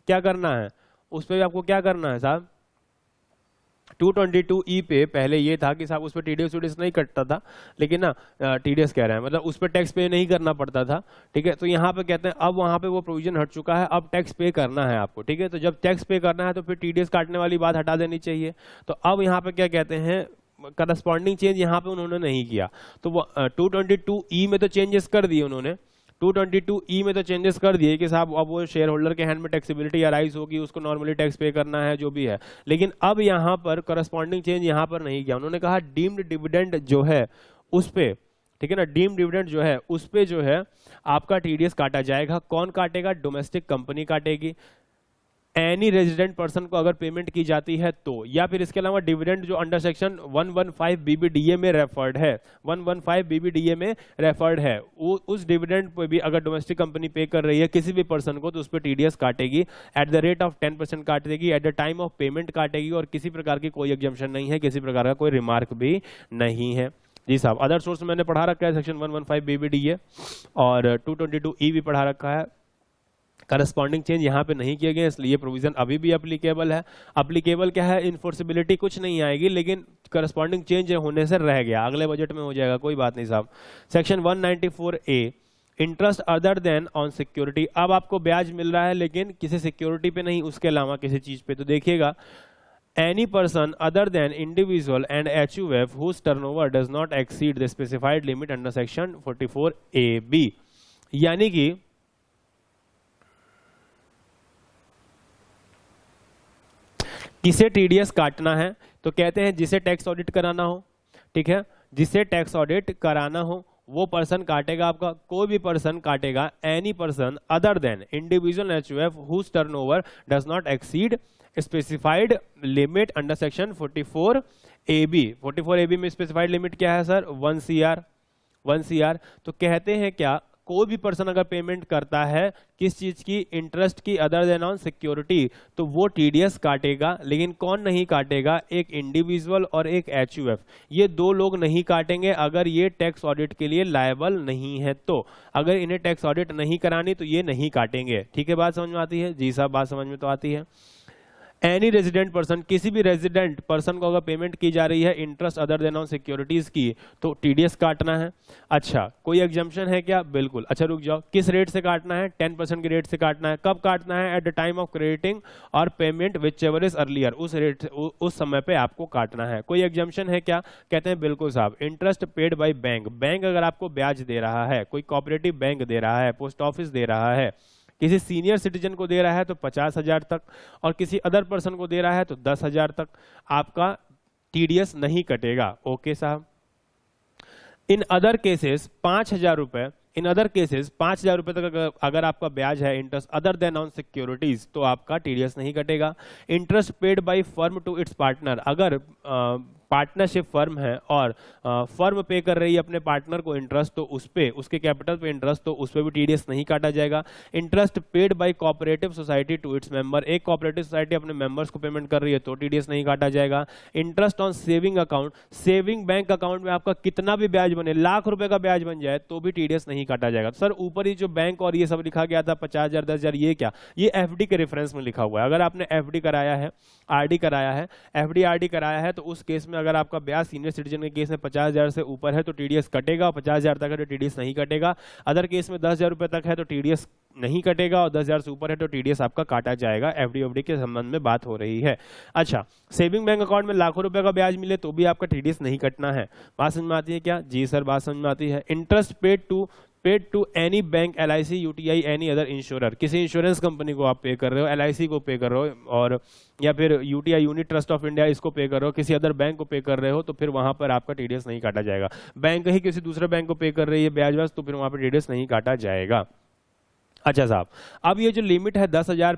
क्या करना है, उस पर भी आपको क्या करना है साहब। 222E पे पहले ये था कि साहब उस पर टीडीएस नहीं कटता था, लेकिन ना टीडीएस कह रहे हैं मतलब उस पर टैक्स पे नहीं करना पड़ता था, ठीक है। तो यहाँ पे कहते हैं अब वहाँ पे वो प्रोविजन हट चुका है, अब टैक्स पे करना है आपको, ठीक है। तो जब टैक्स पे करना है तो फिर टीडीएस काटने वाली बात हटा देनी चाहिए। तो अब यहाँ पे क्या कहते हैं, करस्पॉन्डिंग चेंज यहाँ पे उन्होंने नहीं किया, तो वो 222E में तो चेंजेस कर दिए उन्होंने, 222E में तो चेंजेस कर दिए कि साहब अब वो शेयर होल्डर के हैंड में टैक्सेबिलिटी अराइज होगी, उसको नॉर्मली टैक्स पे करना है जो भी है। लेकिन अब यहाँ पर करस्पॉन्डिंग चेंज यहाँ पर नहीं किया, उन्होंने कहा डीम्ड डिविडेंड जो है उस पे, ठीक है ना, डीम्ड डिविडेंड जो है उस पे जो है आपका टीडीएस काटा जाएगा। कौन काटेगा, डोमेस्टिक कंपनी काटेगी। एनी रेजिडेंट पर्सन को अगर पेमेंट की जाती है तो, या फिर इसके अलावा डिविडेंड जो अंडर सेक्शन 115 BBDA में रेफर्ड है, 115 BBDA में रेफर्ड है, उस डिविडेंड पे भी अगर डोमेस्टिक कंपनी पे कर रही है किसी भी पर्सन को तो उस पर टीडीएस काटेगी, एट द रेट ऑफ 10% काट देगी, at the time of payment काटेगी, और किसी प्रकार की कोई एग्जम्पशन नहीं है, किसी प्रकार का कोई रिमार्क भी नहीं है। जी साहब, अदर सोर्स मैंने पढ़ा रखा है सेक्शन 115 BBDA और 222E भी पढ़ा रखा है। करस्पॉन्डिंग चेंज यहाँ पे नहीं किए गए, इसलिए प्रोविजन अभी भी एप्लीकेबल है। एप्लीकेबल क्या है, इन्फोर्सिबिलिटी कुछ नहीं आएगी, लेकिन करस्पॉन्डिंग चेंज होने से रह गया, अगले बजट में हो जाएगा, कोई बात नहीं साहब। Section 194A interest other than on security. अब आपको ब्याज मिल रहा है लेकिन किसी सिक्योरिटी पे नहीं, उसके अलावा किसी चीज पे। तो देखिएगा, any person other than individual and HUF whose turnover does not exceed the specified limit under section 44AB। यानी कि किसे टीडीएस काटना है, तो कहते हैं जिसे टैक्स ऑडिट कराना हो, ठीक है, जिसे टैक्स ऑडिट कराना हो वो पर्सन काटेगा आपका, कोई भी पर्सन काटेगा, any person other than individual HUF whose turnover does not exceed specified limit under section 44AB। 44AB में स्पेसिफाइड लिमिट क्या है सर, 1 CR। तो कहते हैं क्या, कोई भी पर्सन अगर पेमेंट करता है किस चीज की, इंटरेस्ट की, अदर देन ऑन सिक्योरिटी, तो वो टीडीएस काटेगा। लेकिन कौन नहीं काटेगा, एक इंडिविजुअल और एक HUF, ये दो लोग नहीं काटेंगे अगर ये टैक्स ऑडिट के लिए लायबल नहीं है। तो अगर इन्हें टैक्स ऑडिट नहीं करानी तो ये नहीं काटेंगे। ठीक है, बात समझ में आती है? जी साहब, बात समझ में तो आती है। एनी रेजिडेंट पर्सन, किसी भी रेजिडेंट पर्सन को अगर पेमेंट की जा रही है interest other than on securities की, तो टीडीएस काटना है। अच्छा, कोई एग्जम्पशन है क्या? बिल्कुल। अच्छा रुक जाओ, किस रेट से काटना है? 10% के रेट से काटना है। कब काटना है? At the time of crediting और payment whichever is earlier, उस रेट उस समय पे आपको काटना है। कोई एग्जम्पशन है क्या? कहते हैं बिल्कुल साहब, interest paid by bank, bank अगर आपको ब्याज दे रहा है, कोई कोऑपरेटिव बैंक दे रहा है, पोस्ट ऑफिस दे रहा है, किसी सीनियर सिटीजन को दे रहा है तो 50,000 तक, और किसी अदर पर्सन को दे रहा है तो 10,000 तक, आपका टीडीएस नहीं कटेगा। ओके साहब। इन अदर केसेस 5,000 रुपए, इन अदर केसेस 5,000 रुपए तक अगर आपका ब्याज है interest other than on securities, तो आपका टीडीएस नहीं कटेगा। Interest paid by firm to its partner, अगर पार्टनरशिप फर्म है और फर्म पे कर रही है अपने पार्टनर को इंटरेस्ट, तो उस पे, उसके कैपिटल पे इंटरेस्ट, तो उस पे भी टीडीएस नहीं काटा जाएगा। Interest paid by cooperative society to its member, एक कोऑपरेटिव सोसाइटी अपने मेंबर्स को पेमेंट कर रही है तो टीडीएस नहीं काटा जाएगा। Interest on saving account, saving bank account में आपका कितना भी ब्याज बने, लाख रुपए का ब्याज बन जाए तो भी टीडीएस नहीं काटा जाएगा। सर ऊपर ही जो बैंक और ये सब लिखा गया था 50,000 10,000, ये क्या? ये एफडी के रेफरेंस में लिखा हुआ है। अगर आपने एफडी कराया है, आरडी कराया है, एफडी आरडी कराया है, तो उस केस में अगर आपका ब्याज सीनियर सिटीजन के केस में 50,000 से ऊपर है तो टीडीएस कटेगा, 50,000 तक है तो टीडीएस नहीं कटेगा। अदर केस में 10,000 रुपये तक है तो टीडीएस नहीं कटेगा, और 10,000 से ऊपर है तो टीडीएस आपका काटा जाएगा। एफडी ओफडी के संबंध में बात हो रही है। अच्छा, सेविंग बैंक अकाउंट में लाखों रुपए का ब्याज मिले तो भी आपका टीडीएस नहीं कटना है। बात समझ में आती है क्या? जी सर, बात समझ में आती है। Interest paid to any bank, LIC, UTI, any other insurer, किसी इंश्योरेंस कंपनी को आप पे कर रहे हो, LIC को पे कर रहे हो, और या फिर UTI, unit trust of India, इसको पे कर रहे हो, किसी अदर बैंक को पे कर रहे हो, तो फिर वहां पर आपका टीडीएस नहीं काटा जाएगा। बैंक ही किसी दूसरे बैंक को पे कर रही है ब्याज व्याज, तो फिर वहां पर टीडीएस नहीं काटा जाएगा। अच्छा साहब, अब ये जो लिमिट है 10,000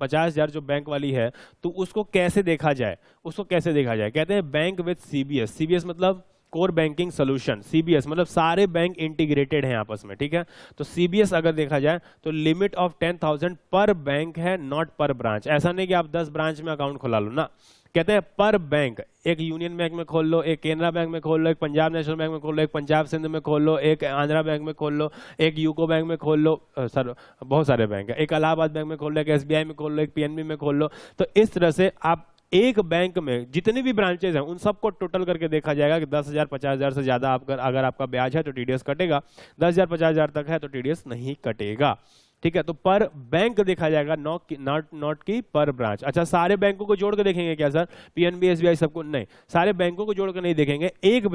50,000 जो बैंक वाली है, तो उसको कैसे देखा जाए? उसको कैसे देखा जाए? कहते हैं बैंक विद CBS। CBS मतलब कोर बैंकिंग सोल्यूशन। CBS मतलब सारे बैंक इंटीग्रेटेड हैं आपस में, ठीक है। तो CBS अगर देखा जाए तो लिमिट ऑफ 10,000 पर बैंक है, नॉट पर ब्रांच। ऐसा नहीं कि आप 10 ब्रांच में अकाउंट खुला लो ना, कहते हैं पर बैंक। एक यूनियन बैंक में खोल लो, एक केनरा बैंक में खोल लो, एक पंजाब नेशनल बैंक में खोल लो, एक पंजाब सिंध में खोल लो, एक आंध्रा बैंक में खोल लो, एक यूको बैंक में खोल लो, सर बहुत सारे बैंक है, एक इलाहाबाद बैंक में खोल लो, एक SBI में खोल लो, एक PNB में खोल लो। तो इस तरह से आप एक बैंक में जितने भी ब्रांचेज हैं उन सबको टोटल करके देखा जाएगा कि 10,000 50,000 से ज्यादा अगर आपका ब्याज है तो टीडीएस कटेगा, 10,000 50,000 तक है तो टीडीएस नहीं कटेगा, ठीक है। तो पर बैंक देखा जाएगा, नॉट की पर ब्रांच। अच्छा, सारे बैंकों को जोड़ के देखेंगे क्या सर? PNB, SBI सबको नहीं, सारे बैंकों को जोड़ के नहीं देखेंगे, एक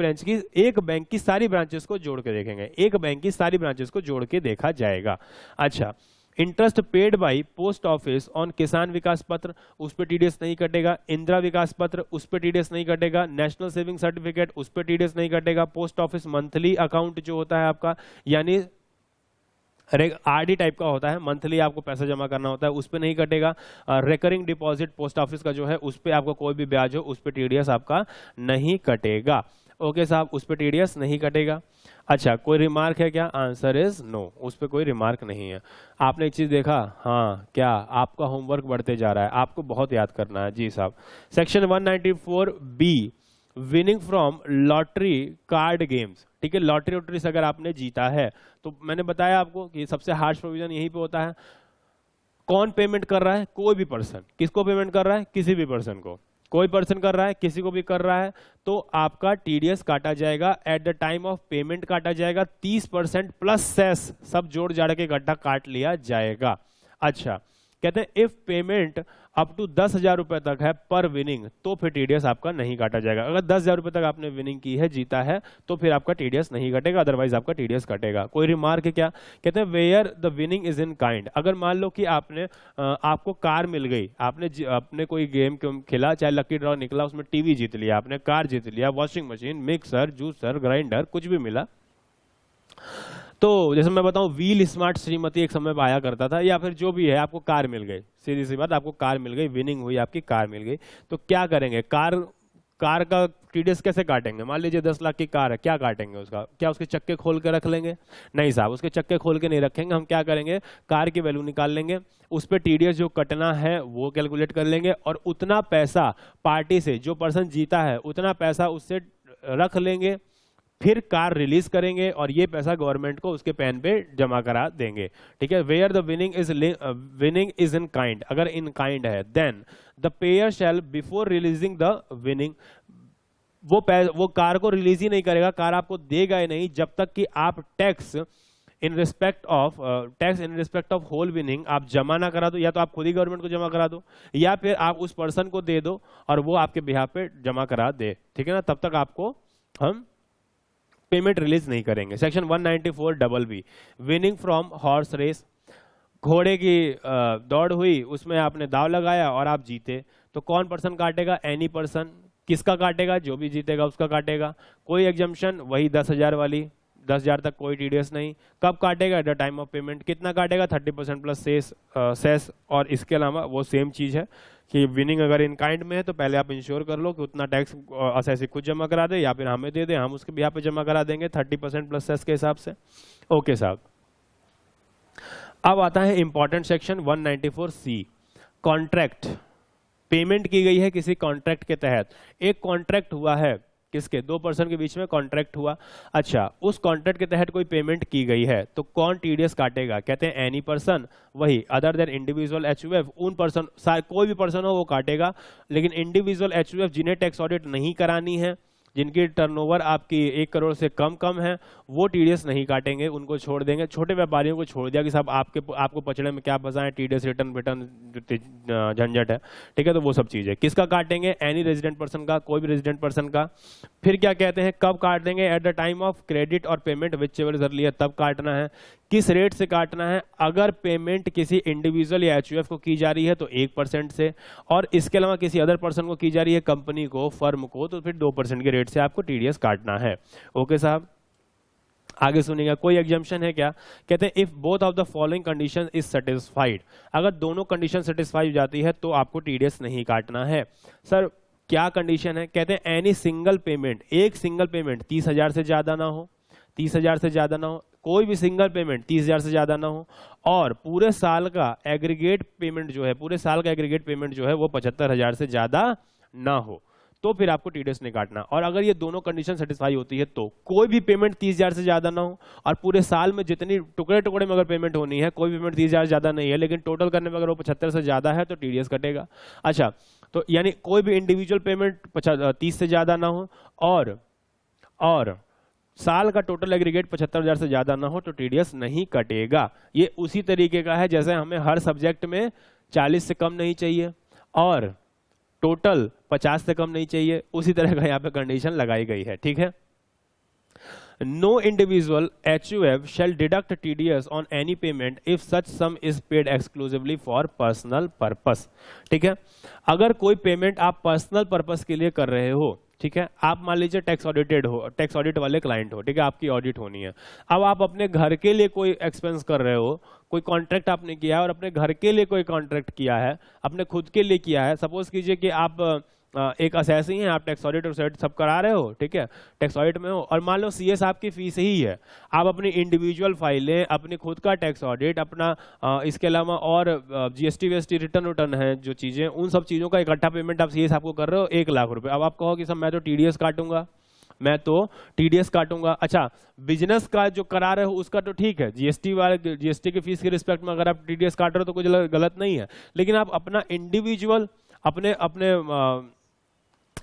बैंक की सारी ब्रांचेस को जोड़ के देखेंगे, एक बैंक की सारी ब्रांचेस को जोड़ के देखा जाएगा। अच्छा, interest paid by post office on किसान विकास पत्र, उस पर टीडीएस नहीं कटेगा। इंदिरा विकास पत्र, उस पर टीडीएस नहीं कटेगा। नेशनल सेविंग सर्टिफिकेट, उस पर टीडीएस नहीं कटेगा। पोस्ट ऑफिस मंथली अकाउंट जो होता है आपका, यानी RD टाइप का होता है, मंथली आपको पैसा जमा करना होता है, उस पर नहीं कटेगा। रिकरिंग डिपॉजिट पोस्ट ऑफिस का जो है उस पर आपको कोई भी ब्याज हो उस पर टीडीएस आपका नहीं कटेगा। ओके साहब, उस पर टीडीएस नहीं कटेगा। अच्छा, कोई रिमार्क है क्या? आंसर इज नो, उस पर कोई रिमार्क नहीं है। आपने एक चीज देखा? हाँ, क्या? आपका होमवर्क बढ़ते जा रहा है, आपको बहुत याद करना है। जी साहब, section 194B, winning from lottery card games, ठीक है। लॉटरी से अगर आपने जीता है तो मैंने बताया आपको कि सबसे हार्श प्रोविजन यहीं पे होता है। कौन पेमेंट कर रहा है? कोई भी पर्सन। किसको पेमेंट कर रहा है? किसी भी पर्सन को। कोई पर्सन कर रहा है, किसी को भी कर रहा है, तो आपका टीडीएस काटा जाएगा। At the time of payment काटा जाएगा, 30% प्लस सेस सब जोड़ जाड़ के इकट्ठा काट लिया जाएगा। अच्छा, कहते हैं इफ पेमेंट अप टू 10,000 रुपए तक है पर विनिंग, तो फिर टीडीएस आपका नहीं काटा जाएगा। अगर 10,000 रुपए तक आपने विनिंग की है, जीता है, तो फिर आपका टीडीएस नहीं कटेगा, अदरवाइज आपका टीडीएस कटेगा। कोई रिमार्क है क्या? कहते हैं where the winning is in kind. अगर मान लो कि आपको कार मिल गई, आपने कोई गेम खेला, चाहे लकी ड्रॉ निकला, उसमें टीवी जीत लिया आपने, कार जीत लिया, washing machine, mixer, juicer, grinder, कुछ भी मिला, तो जैसे मैं बताऊं व्हील स्मार्ट श्रीमती एक समय आया करता था, या फिर जो भी है, आपको कार मिल गई, सीधी सी बात, आपको कार मिल गई, विनिंग हुई, आपकी कार मिल गई, तो क्या करेंगे? कार का टीडीएस कैसे काटेंगे? मान लीजिए 10 लाख की कार है, क्या काटेंगे उसका? क्या उसके चक्के खोल के रख लेंगे? नहीं साहब, उसके चक्के खोल के नहीं रखेंगे। हम क्या करेंगे? कार की वैल्यू निकाल लेंगे, उस पर टीडीएस जो कटना है वो कैलकुलेट कर लेंगे, और उतना पैसा पार्टी से, जो पर्सन जीता है उतना पैसा उससे रख लेंगे, फिर कार रिलीज करेंगे और ये पैसा गवर्नमेंट को उसके पैन पे जमा करा देंगे, ठीक है। Where the winning is in kind, अगर इन काइंड है, then the payer shall before releasing the winning, वो कार को रिलीज ही नहीं करेगा, कार आपको देगा ही नहीं जब तक कि आप tax in respect of whole winning आप जमा ना करा दो, या तो आप खुद ही गवर्नमेंट को जमा करा दो, या फिर आप उस पर्सन को दे दो और वो आपके बिहाफ पे जमा करा दे, ठीक है ना। तब तक आपको हम पेमेंट रिलीज नहीं करेंगे। Section 194BB, winning from horse race, घोड़े की दौड़ हुई, उसमें आपने दाव लगाया और आप जीते, तो कौन पर्सन काटेगा? Any person. किसका काटेगा? जो भी जीतेगा उसका काटेगा। कोई एग्जम्पशन? वही 10,000 वाली, 10,000 तक कोई टीडीएस नहीं। कब काटेगा? At the time of payment. कितना काटेगा? 30% प्लस सेस। और इसके अलावा वो सेम चीज है कि विनिंग अगर इन काइंड में है तो पहले आप इंश्योर कर लो कि उतना टैक्स असेसी खुद जमा करा दे, या फिर हमें दे दे, हम उसके बिहाफ पे जमा करा देंगे 30% प्लस सेस के हिसाब से। ओके साहब, अब आता है important section 194C, contract. Payment की गई है किसी कॉन्ट्रैक्ट के तहत, एक कॉन्ट्रैक्ट हुआ है किसके, दो पर्सन के बीच में कॉन्ट्रैक्ट हुआ। अच्छा, उस कॉन्ट्रैक्ट के तहत कोई पेमेंट की गई है तो कौन टीडीएस काटेगा, कहते हैं एनी पर्सन, वही अदर देन इंडिविजुअल एचयूएफ, उन पर्सन, कोई भी पर्सन हो वो काटेगा। लेकिन इंडिविजुअल एचयूएफ जिन्हें टैक्स ऑडिट नहीं करानी है, जिनकी टर्नओवर आपकी 1 करोड़ से कम है, वो टीडीएस नहीं काटेंगे, उनको छोड़ देंगे। छोटे व्यापारियों को छोड़ दिया कि साहब आपको पचड़े में क्या फंसा है, टीडीएस रिटर्न झंझट है, ठीक है, तो वो सब चीजें किसका काटेंगे, एनी रेजिडेंट पर्सन का, कोई भी रेजिडेंट पर्सन का। फिर क्या कहते हैं, कब काट देंगे, at the time of credit और payment whichever is earlier, तब काटना है। किस रेट से काटना है, अगर पेमेंट किसी इंडिविजुअल या एचयूएफ को की जा रही है तो 1% से, और इसके अलावा किसी अदर पर्सन को की जा रही है, कंपनी को, फर्म को, तो फिर 2% के रेट से आपको टीडीएस काटना है। ओके साहब, आगे सुनिएगा, कोई एग्जाम्पशन है क्या, कहते हैं if both of the following condition is satisfied, अगर दोनों कंडीशन सेटिस्फाई हो जाती है तो आपको टीडीएस नहीं काटना है। सर क्या कंडीशन है, कहते हैं एनी सिंगल पेमेंट, एक सिंगल पेमेंट 30,000 से ज्यादा ना हो, 30,000 से ज्यादा ना हो, कोई भी सिंगल पेमेंट 30,000 से ज्यादा ना हो, और पूरे साल का एग्रीगेट पेमेंट जो है, पूरे साल का एग्रीगेट पेमेंट जो है वो 75,000 से ज्यादा ना हो, तो फिर आपको टीडीएस नहीं काटना। और अगर ये दोनों कंडीशन सेटिस्फाई होती है तो कोई भी पेमेंट 30,000 से ज्यादा ना हो, और पूरे साल में जितनी टुकड़े टुकड़े में अगर पेमेंट होनी है, कोई पेमेंट 30,000 से ज्यादा नहीं है, लेकिन टोटल करने में अगर वो 75 से ज्यादा है तो टीडीएस कटेगा। अच्छा, तो यानी कोई भी इंडिविजुअल पेमेंट 30 से ज्यादा ना हो, और साल का टोटल एग्रीगेट 75,000 से ज्यादा ना हो तो टीडीएस नहीं कटेगा। ये उसी तरीके का है जैसे हमें हर सब्जेक्ट में 40 से कम नहीं चाहिए और टोटल 50 से कम नहीं चाहिए, उसी तरह का यहाँ पे कंडीशन लगाई गई है, ठीक है। No individual HUF shall deduct TDS on any payment if such sum is paid exclusively for personal purpose, ठीक है। अगर कोई पेमेंट आप पर्सनल पर्पस के लिए कर रहे हो, ठीक है, आप मान लीजिए टैक्स ऑडिटेड हो, टैक्स ऑडिट वाले क्लाइंट हो, ठीक है, आपकी ऑडिट होनी है, अब आप अपने घर के लिए कोई एक्सपेंस कर रहे हो, कोई कॉन्ट्रैक्ट आपने किया है और अपने घर के लिए कोई कॉन्ट्रैक्ट किया है, अपने खुद के लिए किया है, सपोज कीजिए कि आप एक असेसी हैं, आप टैक्स ऑडिट और सेट सब करा रहे हो, ठीक है, टैक्स ऑडिट में हो, और मान लो सीएस आपकी फीस ही है, आप अपनी इंडिविजुअल फाइलें, अपनी खुद का टैक्स ऑडिट, अपना इसके अलावा और जीएसटी वीएसटी रिटर्न है जो चीजें, उन सब चीजों का इकट्ठा पेमेंट आप सीएस आपको कर रहे हो 1 लाख रुपए। अब आप कहो कि सर मैं तो टीडीएस काटूंगा, मैं तो टीडीएस काटूंगा। अच्छा, बिजनेस का जो करा रहे हो उसका तो ठीक है, जीएसटी की फीस के रिस्पेक्ट में अगर आप टीडीएस काट रहे हो तो कुछ गलत नहीं है, लेकिन आप अपना इंडिविजुअल अपने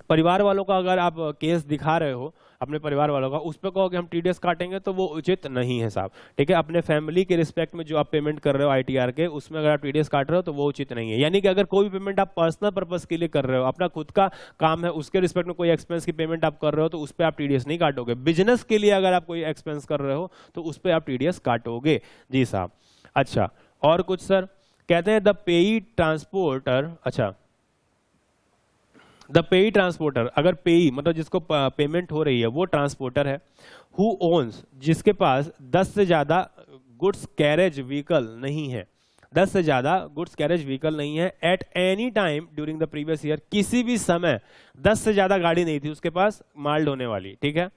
परिवार वालों का अगर आप केस दिखा रहे हो, अपने परिवार वालों का, उस पर कहो कि हम टीडीएस काटेंगे तो वो उचित नहीं है साहब, ठीक है। अपने फैमिली के रिस्पेक्ट में जो आप पेमेंट कर रहे हो आईटीआर के, उसमें अगर आप टीडीएस काट रहे हो तो वो उचित नहीं है। यानी कि अगर कोई भी पेमेंट आप पर्सनल पर्पस के लिए कर रहे हो, अपना खुद का काम है, उसके रिस्पेक्ट में कोई एक्सपेंस की पेमेंट आप कर रहे हो तो उस पर आप टीडीएस नहीं काटोगे। बिजनेस के लिए अगर आप कोई एक्सपेंस कर रहे हो तो उस पर आप टीडीएस काटोगे, जी साहब। अच्छा, और कुछ सर, कहते हैं द पेई ट्रांसपोर्टर, अच्छा द पेई ट्रांसपोर्टर, अगर पेई मतलब जिसको पेमेंट हो रही है वो ट्रांसपोर्टर है, हु ओन्स, जिसके पास 10 से ज्यादा गुड्स कैरेज व्हीकल नहीं है, 10 से ज्यादा गुड्स कैरेज व्हीकल नहीं है, at any time during the previous year, किसी भी समय 10 से ज्यादा गाड़ी नहीं थी उसके पास माल ढोने वाली, ठीक है,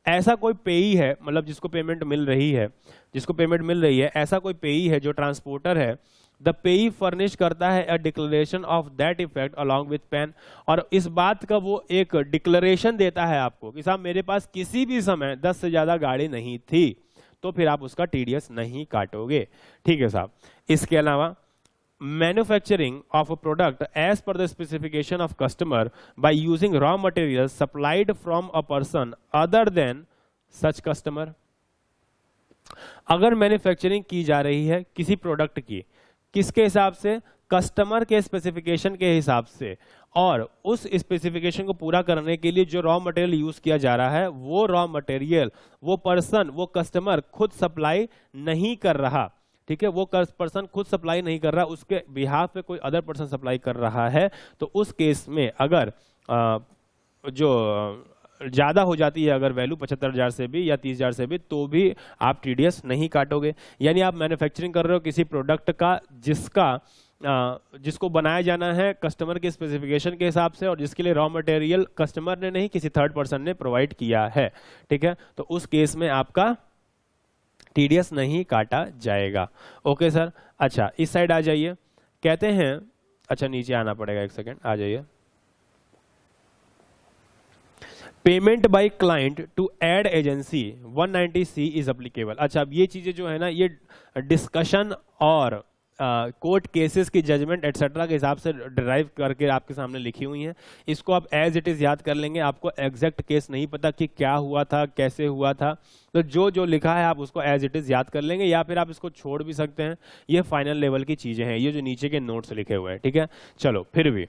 ऐसा कोई पेई है, मतलब जिसको पेमेंट मिल रही है, जिसको पेमेंट मिल रही है, ऐसा कोई पेई है जो ट्रांसपोर्टर है, द पेई फर्निश करता है a declaration of that effect along with pan, और इस बात का वो एक डिक्लेरेशन देता है आपको कि साहब मेरे पास किसी भी समय 10 से ज्यादा गाड़ी नहीं थी, तो फिर आप उसका टीडीएस नहीं काटोगे, ठीक है साहब। इसके अलावा manufacturing of a product as per the specification of customer by using raw material supplied from a person other than such customer, अगर मैन्युफैक्चरिंग की जा रही है किसी प्रोडक्ट की, किसके हिसाब से, कस्टमर के स्पेसिफिकेशन के हिसाब से, और उस स्पेसिफिकेशन को पूरा करने के लिए जो रॉ मटेरियल यूज किया जा रहा है वो रॉ मटेरियल वो पर्सन, वो कस्टमर खुद सप्लाई नहीं कर रहा, ठीक है, वो पर्सन खुद सप्लाई नहीं कर रहा, उसके बिहाफ पे कोई अदर पर्सन सप्लाई कर रहा है, तो उस केस में अगर जो ज्यादा हो जाती है अगर वैल्यू 75,000 से भी या 30,000 से भी, तो भी आप टीडीएस नहीं काटोगे। यानी आप मैन्युफैक्चरिंग कर रहे हो किसी प्रोडक्ट का जिसको बनाया जाना है कस्टमर के स्पेसिफिकेशन के हिसाब से, और जिसके लिए रॉ मटेरियल कस्टमर ने नहीं किसी थर्ड पर्सन ने प्रोवाइड किया है, ठीक है, तो उस केस में आपका टीडीएस नहीं काटा जाएगा। Okay sir. अच्छा, इस साइड आ जाइए, कहते हैं, अच्छा नीचे आना पड़ेगा, एक सेकेंड, आ जाइए, payment by client to ad agency 190C is applicable. अच्छा, अब ये चीजें जो है ना, ये डिस्कशन और कोर्ट केसेस की जजमेंट एटसेट्रा के हिसाब से डिराइव करके आपके सामने लिखी हुई हैं। इसको आप एज इट इज याद कर लेंगे। आपको एग्जैक्ट केस नहीं पता कि क्या हुआ था, कैसे हुआ था, तो जो जो लिखा है आप उसको एज इट इज याद कर लेंगे, या फिर आप इसको छोड़ भी सकते हैं। ये फाइनल लेवल की चीजें हैं, ये जो नीचे के नोट्स लिखे हुए हैं, ठीक है। चलो, फिर भी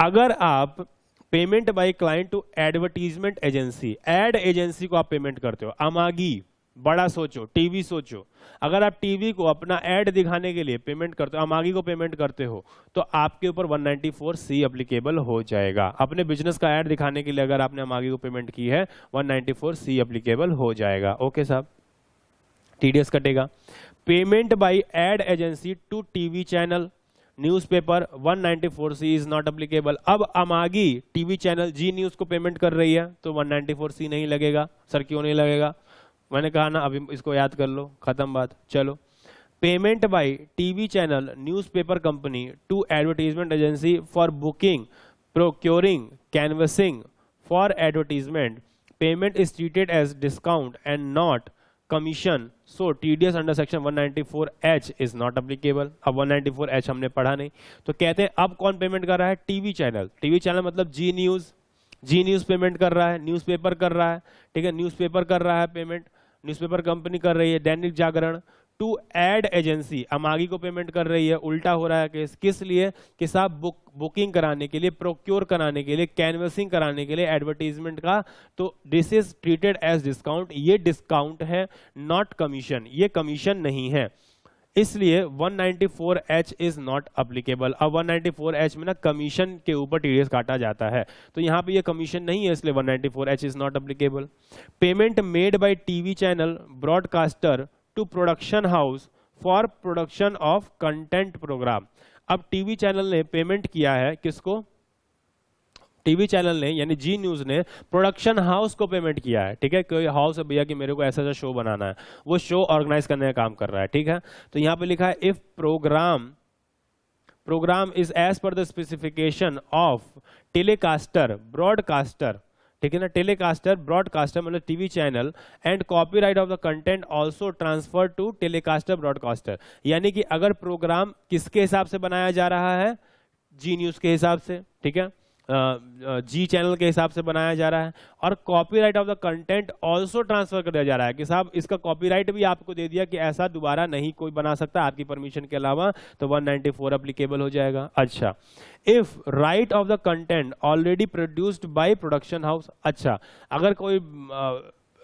अगर आप payment by client to advertisement agency, ad agency को आप पेमेंट करते हो, अमागी, बड़ा सोचो, टीवी सोचो, अगर आप टीवी को अपना एड दिखाने के लिए पेमेंट करते हो, अमागी को पेमेंट करते हो, तो आपके ऊपर 194C एप्लीकेबल हो जाएगा। अपने बिजनेस का एड दिखाने के लिए अगर आपने अमागी को पेमेंट की है, 194C एप्लीकेबल हो जाएगा। ओके साहब, टीडीएस कटेगा। Payment by ad agency to TV channel, newspaper, 194C is not applicable. अब अमागी टीवी चैनल जी न्यूज को पेमेंट कर रही है तो 194C नहीं लगेगा। सर क्यों नहीं लगेगा? मैंने कहा ना, अभी इसको याद कर लो, खत्म बात। चलो, payment by TV channel, newspaper company to advertisement agency for booking, procuring, canvassing for advertisement, payment is treated as discount and not commission, so TDS under section 194H is not applicable. अब 194H हमने पढ़ा नहीं, तो कहते हैं अब कौन payment कर रहा है? TV channel. टीवी चैनल मतलब जी न्यूज, जी न्यूज पेमेंट कर रहा है, न्यूज़पेपर कर रहा है, ठीक है, न्यूज़पेपर कर रहा है पेमेंट, न्यूज़पेपर कंपनी कर रही है, Dainik Jagran to ad agency अमागी को पेमेंट कर रही है। उल्टा हो रहा है केस, किस लिए? कि साहब बुकिंग कराने के लिए, प्रोक्योर कराने के लिए, कैनवसिंग कराने के लिए एडवर्टीजमेंट का, तो this is treated as discount. ये डिस्काउंट है, नॉट कमीशन, ये कमीशन नहीं है, इसलिए 194H इज नॉट अप्लीकेबल। अब 194H में ना कमीशन के ऊपर टीडीएस काटा जाता है, तो यहां पे ये कमीशन नहीं है, इसलिए 194H is not applicable. Payment made by TV channel broadcaster to production house for production of content programme. अब टीवी चैनल ने पेमेंट किया है, किसको? टीवी चैनल ने, यानी जी न्यूज ने प्रोडक्शन हाउस को पेमेंट किया है, ठीक है। कोई हाउस है भैया कि मेरे को ऐसा ऐसा शो बनाना है, वो शो ऑर्गेनाइज करने का काम कर रहा है, ठीक है। तो यहां पे लिखा है if programme is as per the specification of telecaster broadcaster, ठीक है ना, टेलीकास्टर ब्रॉडकास्टर मतलब TV channel, and copyright of the content also transfer to telecaster broadcaster. यानी कि अगर प्रोग्राम किसके हिसाब से बनाया जा रहा है? जी न्यूज के हिसाब से, ठीक है, जी चैनल के हिसाब से बनाया जा रहा है, और copyright of the content also transfer कर दिया जा रहा है कि साहब इसका कॉपीराइट भी आपको दे दिया कि ऐसा दोबारा नहीं कोई बना सकता आपकी परमिशन के अलावा, तो 194 एप्लीकेबल हो जाएगा। अच्छा, if right of the content already produced by production house. अच्छा, अगर कोई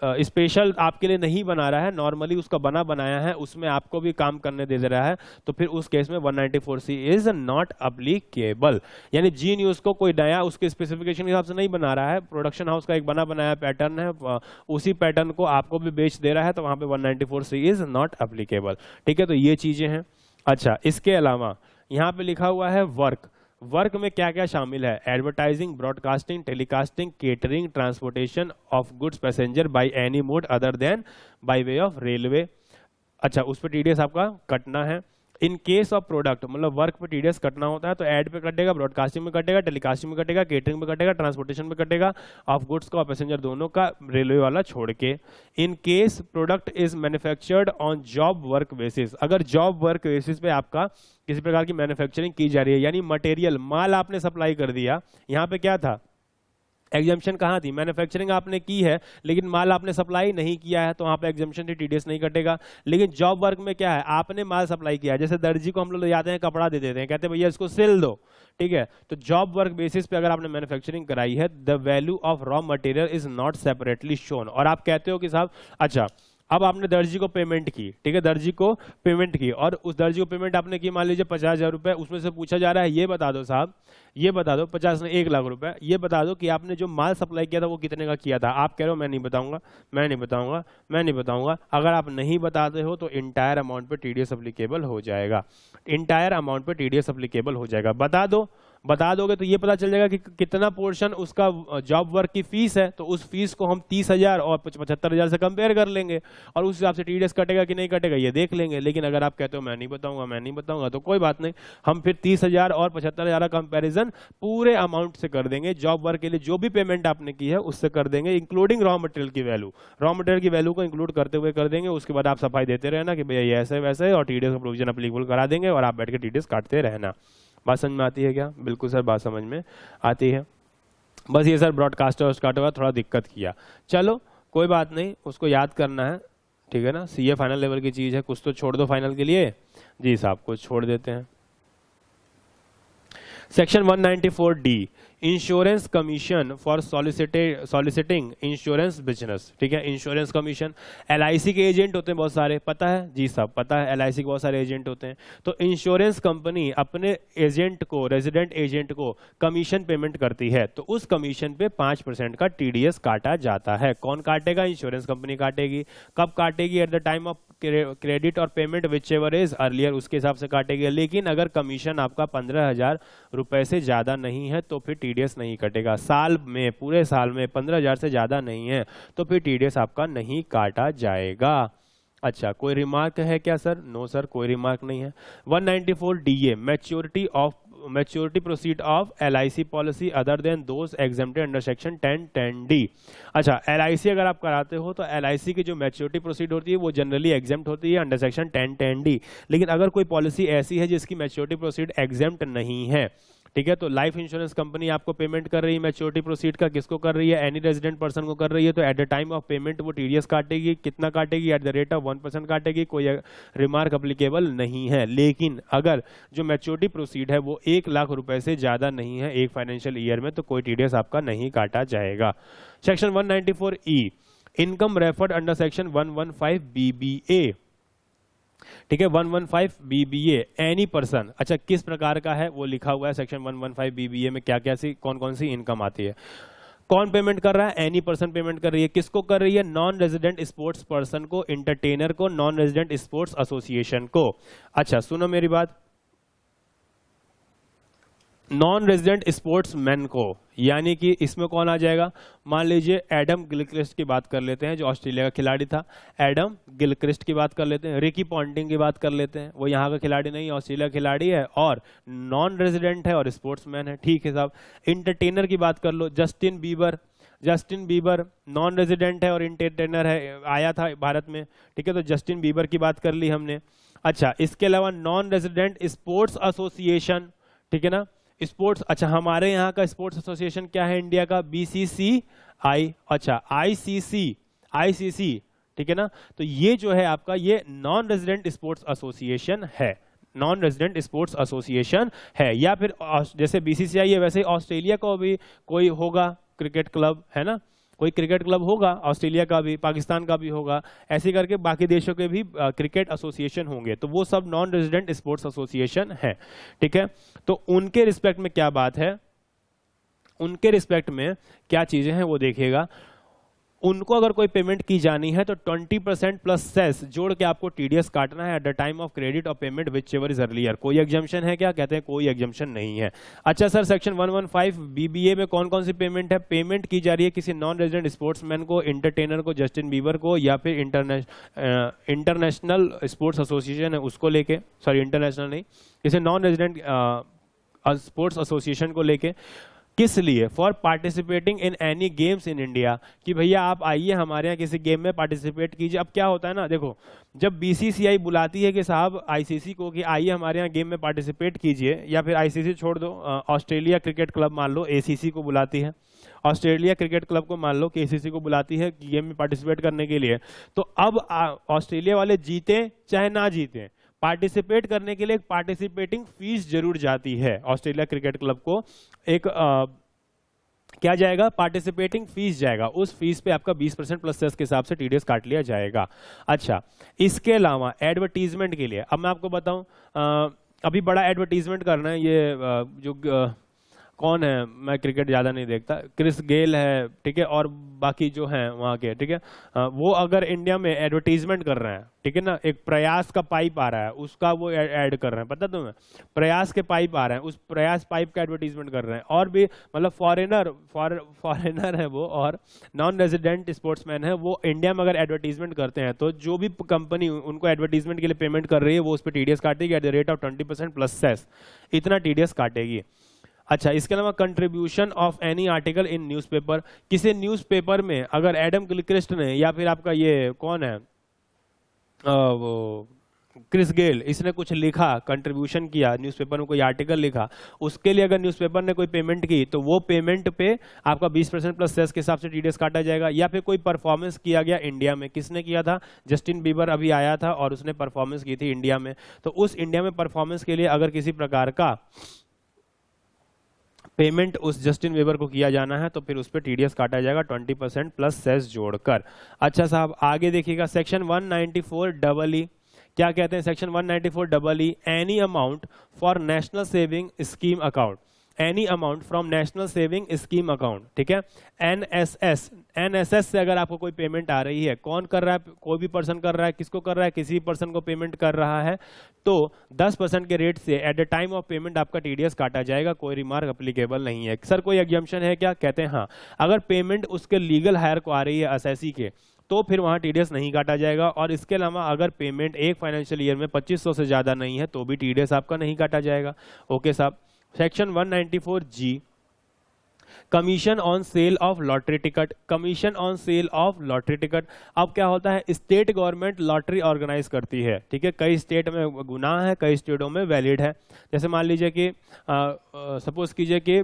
स्पेशल आपके लिए नहीं बना रहा है, नॉर्मली उसका बना बनाया है, उसमें आपको भी काम करने दे रहा है, तो फिर उस केस में 194C इज नॉट अप्लीकेबल। यानी जी न्यूज को कोई नया उसके स्पेसिफिकेशन के हिसाब से नहीं बना रहा है, प्रोडक्शन हाउस का एक बना बनाया पैटर्न है, उसी पैटर्न को आपको भी बेच दे रहा है, तो वहां पे 194C इज नॉट अप्लीकेबल, ठीक है। तो ये चीजें हैं। अच्छा, इसके अलावा यहाँ पे लिखा हुआ है वर्क। वर्क में क्या क्या शामिल है? Advertising, broadcasting, telecasting, catering, transportation of goods passenger by any mode other than by way of railway. अच्छा, उस पर टीडीएस आपका कटना है। इन केस ऑफ प्रोडक्ट मतलब वर्क पे टीडीएस कटना होता है, तो एड पे कटेगा, ब्रॉडकास्टिंग में कटेगा, टेलीकास्टिंग में कटेगा, केटरिंग में कटेगा, ट्रांसपोर्टेशन में कटेगा, ऑफ गुड्स का और पैसेंजर दोनों का, रेलवे वाला छोड़ के। In case product is manufactured on job work basis, अगर जॉब वर्क बेसिस पे आपका किसी प्रकार की मैन्युफैक्चरिंग की जा रही है, यानी मटेरियल माल आपने सप्लाई कर दिया, यहाँ पे क्या था? एग्जाम्पशन कहाँ थी? मैन्युफैक्चरिंग आपने की है लेकिन माल आपने सप्लाई नहीं किया है, तो वहां पे एग्जाम्पशन थी, टीडीएस नहीं कटेगा। लेकिन जॉब वर्क में क्या है? आपने माल सप्लाई किया है, जैसे दर्जी को हम लोग ले जाते हैं, कपड़ा दे देते हैं, कहते हैं भैया इसको सिल दो, ठीक है। तो जॉब वर्क बेसिस पे अगर आपने मैन्युफैक्चरिंग कराई है, the value of raw material is not separately shown. और आप कहते हो कि साहब अच्छा, अब आपने दर्जी को पेमेंट की, ठीक है, दर्जी को पेमेंट की, और उस दर्जी को पेमेंट आपने की मान लीजिए 50,000 रुपए, उसमें से पूछा जा रहा है ये बता दो साहब, ये बता दो 50 ने 1 लाख रुपए, ये बता दो कि आपने जो माल सप्लाई किया था वो कितने का किया था। आप कह रहे हो मैं नहीं बताऊंगा, मैं नहीं बताऊंगा, मैं नहीं बताऊंगा। अगर आप नहीं बताते हो तो इंटायर अमाउंट पे टीडीएस एप्लीकेबल हो जाएगा, इंटायर अमाउंट पे टीडीएस एप्लीकेबल हो जाएगा। बता दो, बता दोगे तो ये पता चल जाएगा कि कितना पोर्शन उसका जॉब वर्क की फीस है, तो उस फीस को हम 30,000 और 75,000 से कंपेयर कर लेंगे और उस हिसाब से टीडीएस कटेगा कि नहीं कटेगा ये देख लेंगे। लेकिन अगर आप कहते हो मैं नहीं बताऊंगा तो कोई बात नहीं, हम फिर 30,000 और 75,000 का कंपेरिजन पूरे अमाउंट से कर देंगे, जॉब वर्क के लिए जो भी पेमेंट आपने की है उससे कर देंगे, इंक्लूडिंग रॉ मटेरियल की वैल्यू, रॉ मटेरियल की वैल्यू को इंक्लूड करते हुए कर देंगे। उसके बाद आप सफाई देते रहना कि भैया ये ऐसे वैसे, और टीडीएस का प्रोविजन अप्लीकेबल करा देंगे और आप बैठ के टीडीएस काटते रहना। बात समझ में आती है क्या? बिल्कुल सर, बात समझ में आती है। बस ये सर ब्रॉडकास्टर का थोड़ा दिक्कत किया, चलो कोई बात नहीं, उसको याद करना है, ठीक है ना। सीए फाइनल लेवल की चीज है, कुछ तो छोड़ दो फाइनल के लिए। जी साहब, कुछ छोड़ देते हैं। Section 194D, insurance commission for soliciting insurance business, ठीक है। इंश्योरेंस कमीशन, एलआईसी के एजेंट होते हैं बहुत सारे, पता है? जी साहब पता है, एलआईसी के बहुत सारे एजेंट होते हैं। तो इंश्योरेंस कंपनी अपने एजेंट को, रेजिडेंट एजेंट को कमीशन पेमेंट करती है, तो उस कमीशन पे 5% का टीडीएस काटा जाता है। कौन काटेगा? इंश्योरेंस कंपनी काटेगी। कब काटेगी? At the time of credit और payment whichever is earlier, उसके हिसाब से काटेगी। लेकिन अगर कमीशन आपका 15,000 रुपए से ज्यादा नहीं है तो फिर टीडीएस नहीं कटेगा। साल में, पूरे साल में 15,000 से ज्यादा नहीं है तो फिर टीडीएस आपका नहीं काटा जाएगा। अच्छा, कोई रिमार्क है क्या सर? नो सर, कोई रिमार्क नहीं है। 194DA, maturity proceed of LIC policy other than those exempted under section 1010D। अच्छा, एलआईसी अगर आप कराते हो तो एलआईसी की जो मैच्योरिटी प्रोसीड होती है वो जनरली एग्जेम्प्ट होती है अंडर सेक्शन 1010D। लेकिन अगर कोई पॉलिसी ऐसी है जिसकी मैच्योरिटी प्रोसीड एग्जेम्प्ट नहीं है, ठीक है, तो लाइफ इंश्योरेंस कंपनी आपको पेमेंट कर रही है मैच्योरिटी प्रोसीड का, किसको कर रही है? एनी रेजिडेंट पर्सन को कर रही है। तो at the time of payment वो टीडीएस काटेगी। कितना काटेगी? एट द रेट ऑफ 1% काटेगी। कोई रिमार्क अप्लीकेबल नहीं है। लेकिन अगर जो मैच्योरिटी प्रोसीड है वो 1,00,000 रुपए से ज्यादा नहीं है एक फाइनेंशियल ईयर में, तो कोई टीडीएस आपका नहीं काटा जाएगा। Section 194E, income referred under section 115BBA, ठीक है। 115BBA, एनी पर्सन, अच्छा किस प्रकार का है वो लिखा हुआ है सेक्शन 115BBA में, क्या क्या सी कौन कौन सी इनकम आती है। कौन पेमेंट कर रहा है? एनी पर्सन पेमेंट कर रही है। किसको कर रही है? नॉन रेजिडेंट स्पोर्ट्स पर्सन को, एंटरटेनर को, नॉन रेजिडेंट स्पोर्ट्स एसोसिएशन को। अच्छा सुनो मेरी बात, नॉन रेजिडेंट स्पोर्ट्स मैन को, यानी कि इसमें कौन आ जाएगा? मान लीजिए एडम गिलक्रिस्ट की बात कर लेते हैं जो ऑस्ट्रेलिया का खिलाड़ी था, एडम गिलक्रिस्ट की बात कर लेते हैं, रिकी पॉन्टिंग की बात कर लेते हैं, वो यहाँ का खिलाड़ी नहीं, ऑस्ट्रेलिया खिलाड़ी है और नॉन रेजिडेंट है और स्पोर्ट्समैन है, ठीक है साहब। इंटरटेनर की बात कर लो, जस्टिन बीबर नॉन रेजिडेंट है और इंटरटेनर है, आया था भारत में, ठीक है, तो जस्टिन बीबर की बात कर ली हमने। अच्छा, इसके अलावा नॉन रेजिडेंट स्पोर्ट्स एसोसिएशन, ठीक है ना, स्पोर्ट्स, अच्छा हमारे यहाँ का स्पोर्ट्स एसोसिएशन क्या है इंडिया का? BCCI, अच्छा ICC, ठीक है ना। तो ये जो है आपका ये नॉन रेजिडेंट स्पोर्ट्स एसोसिएशन है, नॉन रेजिडेंट स्पोर्ट्स एसोसिएशन है। या फिर जैसे BCCI है वैसे ऑस्ट्रेलिया का भी कोई होगा क्रिकेट क्लब, है ना, कोई क्रिकेट क्लब होगा, ऑस्ट्रेलिया का भी, पाकिस्तान का भी होगा, ऐसे करके बाकी देशों के भी क्रिकेट एसोसिएशन होंगे, तो वो सब नॉन रेजिडेंट स्पोर्ट्स एसोसिएशन है, ठीक है। तो उनके रिस्पेक्ट में क्या बात है, उनके रिस्पेक्ट में क्या चीजें हैं वो देखिएगा। उनको अगर कोई पेमेंट की जानी है तो 20% प्लस सेस जोड़ के आपको टीडीएस काटना है at the time of credit और payment whichever is earlier. कोई एग्जम्पशन है क्या? कहते हैं कोई एग्जम्पशन नहीं है। अच्छा सर, सेक्शन 115BBA में कौन कौन सी पेमेंट है? पेमेंट की जा रही है किसी नॉन रेजिडेंट स्पोर्ट्समैन को, एंटरटेनर को, जस्टिन बीबर को, या फिर इंटरनेशनल स्पोर्ट्स एसोसिएशन है उसको लेके, सॉरी इंटरनेशनल नहीं, किसी नॉन रेजिडेंट स्पोर्ट्स एसोसिएशन को लेके। किस लिए? For participating in any games in India, कि भैया आप आइए हमारे यहाँ किसी गेम में पार्टिसिपेट कीजिए। अब क्या होता है ना, देखो जब BCCI बुलाती है कि साहब ICC को कि आइए हमारे यहाँ गेम में पार्टिसिपेट कीजिए, या फिर ICC छोड़ दो, ऑस्ट्रेलिया क्रिकेट क्लब मान लो ACC को बुलाती है, ऑस्ट्रेलिया क्रिकेट क्लब को मान लो कि ACC को बुलाती है गेम में पार्टिसिपेट करने के लिए, तो अब ऑस्ट्रेलिया वाले जीते चाहे ना जीते, पार्टिसिपेट करने के लिए एक पार्टिसिपेटिंग फीस जरूर जाती है। ऑस्ट्रेलिया क्रिकेट क्लब को एक क्या जाएगा? पार्टिसिपेटिंग फीस जाएगा। उस फीस पे आपका 20% प्लस सेस के हिसाब से टीडीएस काट लिया जाएगा। अच्छा, इसके अलावा एडवर्टीजमेंट के लिए, अब मैं आपको बताऊं, अभी बड़ा एडवर्टीजमेंट करना है, ये जो कौन है, मैं क्रिकेट ज़्यादा नहीं देखता, क्रिस गेल है, ठीक है, और बाकी जो हैं वहाँ के, ठीक है, वो अगर इंडिया में एडवर्टीजमेंट कर रहे हैं, ठीक है ना, एक प्रयास का पाइप आ रहा है उसका वो ऐड कर रहे हैं, पता तुम्हें, प्रयास के पाइप आ रहे हैं, उस प्रयास पाइप का एडवर्टीजमेंट कर रहे हैं, और भी मतलब फॉरेनर है वो, और नॉन रेजिडेंट स्पोर्ट्समैन है वो, इंडिया में अगर एडवर्टीजमेंट करते हैं तो जो भी कंपनी उनको एडवर्टीजमेंट के लिए पेमेंट कर रही है वो उस पर टीडीएस काटेगी at the rate of 20% plus cess, इतना टीडीएस काटेगी। अच्छा, इसके अलावा contribution of any article in newspaper, किसी न्यूज़पेपर में अगर एडम गिलक्रिस्ट ने या फिर आपका ये कौन है वो क्रिस गेल, इसने कुछ लिखा, कंट्रीब्यूशन किया, न्यूज़पेपर में कोई आर्टिकल लिखा, उसके लिए अगर न्यूज़पेपर ने कोई पेमेंट की तो वो पेमेंट पे आपका 20% प्लस सेस के हिसाब से टीडीएस काटा जाएगा। या फिर कोई परफॉर्मेंस किया गया इंडिया में, किसने किया था, जस्टिन बीबर अभी आया था और उसने परफॉर्मेंस की थी इंडिया में, तो उस इंडिया में परफॉर्मेंस के लिए अगर किसी प्रकार का पेमेंट उस जस्टिन बीबर को किया जाना है तो फिर उस पर टीडीएस काटा जाएगा 20% प्लस सेस जोड़कर। अच्छा साहब आगे देखिएगा, सेक्शन 194 क्या कहते हैं, section 194 any amount for national saving scheme account, any amount from national saving scheme account, ठीक है, एनएसएस से अगर आपको कोई पेमेंट आ रही है, कौन कर रहा है, कोई भी पर्सन कर रहा है, किसको कर रहा है, किसी पर्सन को पेमेंट कर रहा है, तो 10% के रेट से eight the time of payment आपका टीडीएस काटा जाएगा, कोई रिमार्क अप्लीकेबल नहीं है। सर कोई एग्जम्पशन है क्या, कहते हैं हाँ, अगर पेमेंट उसके लीगल हायर को आ रही है एसएससी के तो फिर वहां टीडीएस नहीं काटा जाएगा, और इसके अलावा अगर पेमेंट एक फाइनेंशियल ईयर में 2500 से ज्यादा नहीं है तो भी टीडीएस आपका नहीं काटा जाएगा। ओके साहब, section 194G commission on sale of lottery ticket, commission on sale of lottery ticket, अब क्या होता है, स्टेट गवर्नमेंट लॉटरी ऑर्गेनाइज करती है, ठीक है, कई स्टेट में गुनाह है, कई स्टेटों में वैलिड है, जैसे मान लीजिए कि सपोज कीजिए कि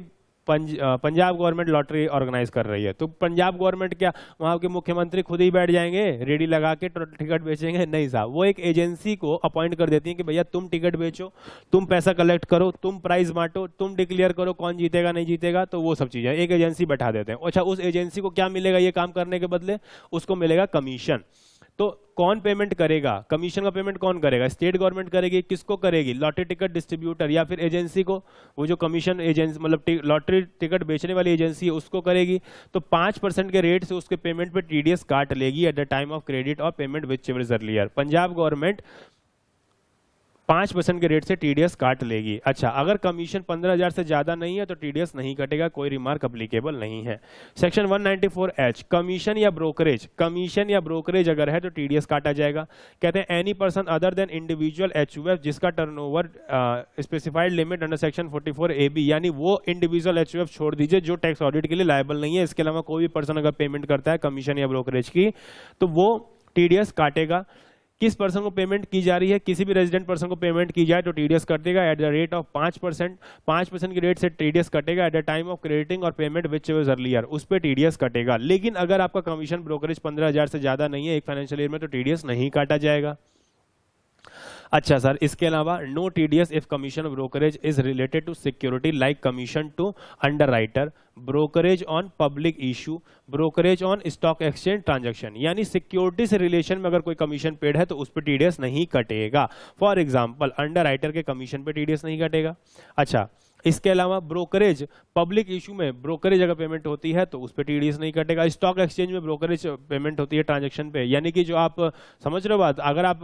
पंजाब गवर्नमेंट लॉटरी ऑर्गेनाइज कर रही है, तो पंजाब गवर्नमेंट क्या वहां के मुख्यमंत्री खुद ही बैठ जाएंगे रेडी लगा के टिकट बेचेंगे, नहीं साहब, वो एक एजेंसी को अपॉइंट कर देती है कि भैया तुम टिकट बेचो, तुम पैसा कलेक्ट करो, तुम प्राइस बांटो, तुम डिक्लेयर करो कौन जीतेगा नहीं जीतेगा, तो वो सब चीजें एक एजेंसी बैठा देते हैं। अच्छा, उस एजेंसी को क्या मिलेगा ये काम करने के बदले, उसको मिलेगा कमीशन। तो कौन पेमेंट करेगा, कमीशन का पेमेंट कौन करेगा, स्टेट गवर्नमेंट करेगी, किसको करेगी, लॉटरी टिकट डिस्ट्रीब्यूटर या फिर एजेंसी को, वो जो कमीशन एजेंसी मतलब लॉटरी टिकट बेचने वाली एजेंसी है उसको करेगी, तो 5% के रेट से उसके पेमेंट पे टीडीएस काट लेगी at the time of credit और payment whichever is earlier. Punjab government 5% के रेट से टीडीएस काट लेगी। अच्छा, अगर कमीशन 15,000 से ज्यादा नहीं है तो टीडीएस नहीं कटेगा, कोई रिमार्क अप्लीकेबल नहीं है। सेक्शन 194H कमीशन या ब्रोकरेज, कमीशन या ब्रोकरेज अगर है तो टीडीएस काटा जाएगा। कहते हैं any person other than individual HUF जिसका turnover specified limit under section 44AB, यानी वो इंडिविजुअल एचयूएफ छोड़ दीजिए जो टैक्स ऑडिट के लिए लायबल नहीं है, इसके अलावा कोई भी पर्सन अगर पेमेंट करता है कमीशन या ब्रोकरेज की तो वो टीडीएस काटेगा। किस पर्सन को पेमेंट की जा रही है, किसी भी रेजिडेंट पर्सन को पेमेंट की जाए तो टीडीएस कटेगा एट द रेट ऑफ 5%, 5% के रेट से टीडीएस कटेगा eight the time of crediting और पेमेंट विच वाज अर्लियर, उस पर टीडीएस कटेगा। लेकिन अगर आपका कमीशन ब्रोकरेज 15,000 से ज्यादा नहीं है एक फाइनेंशियल ईयर में तो टीडीएस नहीं काटा जाएगा। अच्छा सर, इसके अलावा no TDS if commission brokerage is related to security like commission to underwriter, brokerage on public issue, brokerage on stock exchange transaction, यानी सिक्योरिटी से रिलेशन में अगर कोई कमीशन पेड है तो उस पर टीडीएस नहीं कटेगा। फॉर एग्जांपल अंडरराइटर के कमीशन पे टीडीएस नहीं कटेगा। अच्छा, इसके अलावा ब्रोकरेज पब्लिक इशू में ब्रोकरेज अगर पेमेंट होती है तो उस पर टीडीएस नहीं कटेगा। स्टॉक एक्सचेंज में ब्रोकरेज पेमेंट होती है ट्रांजैक्शन पे, यानी कि जो आप समझ रहे हो बात, अगर आप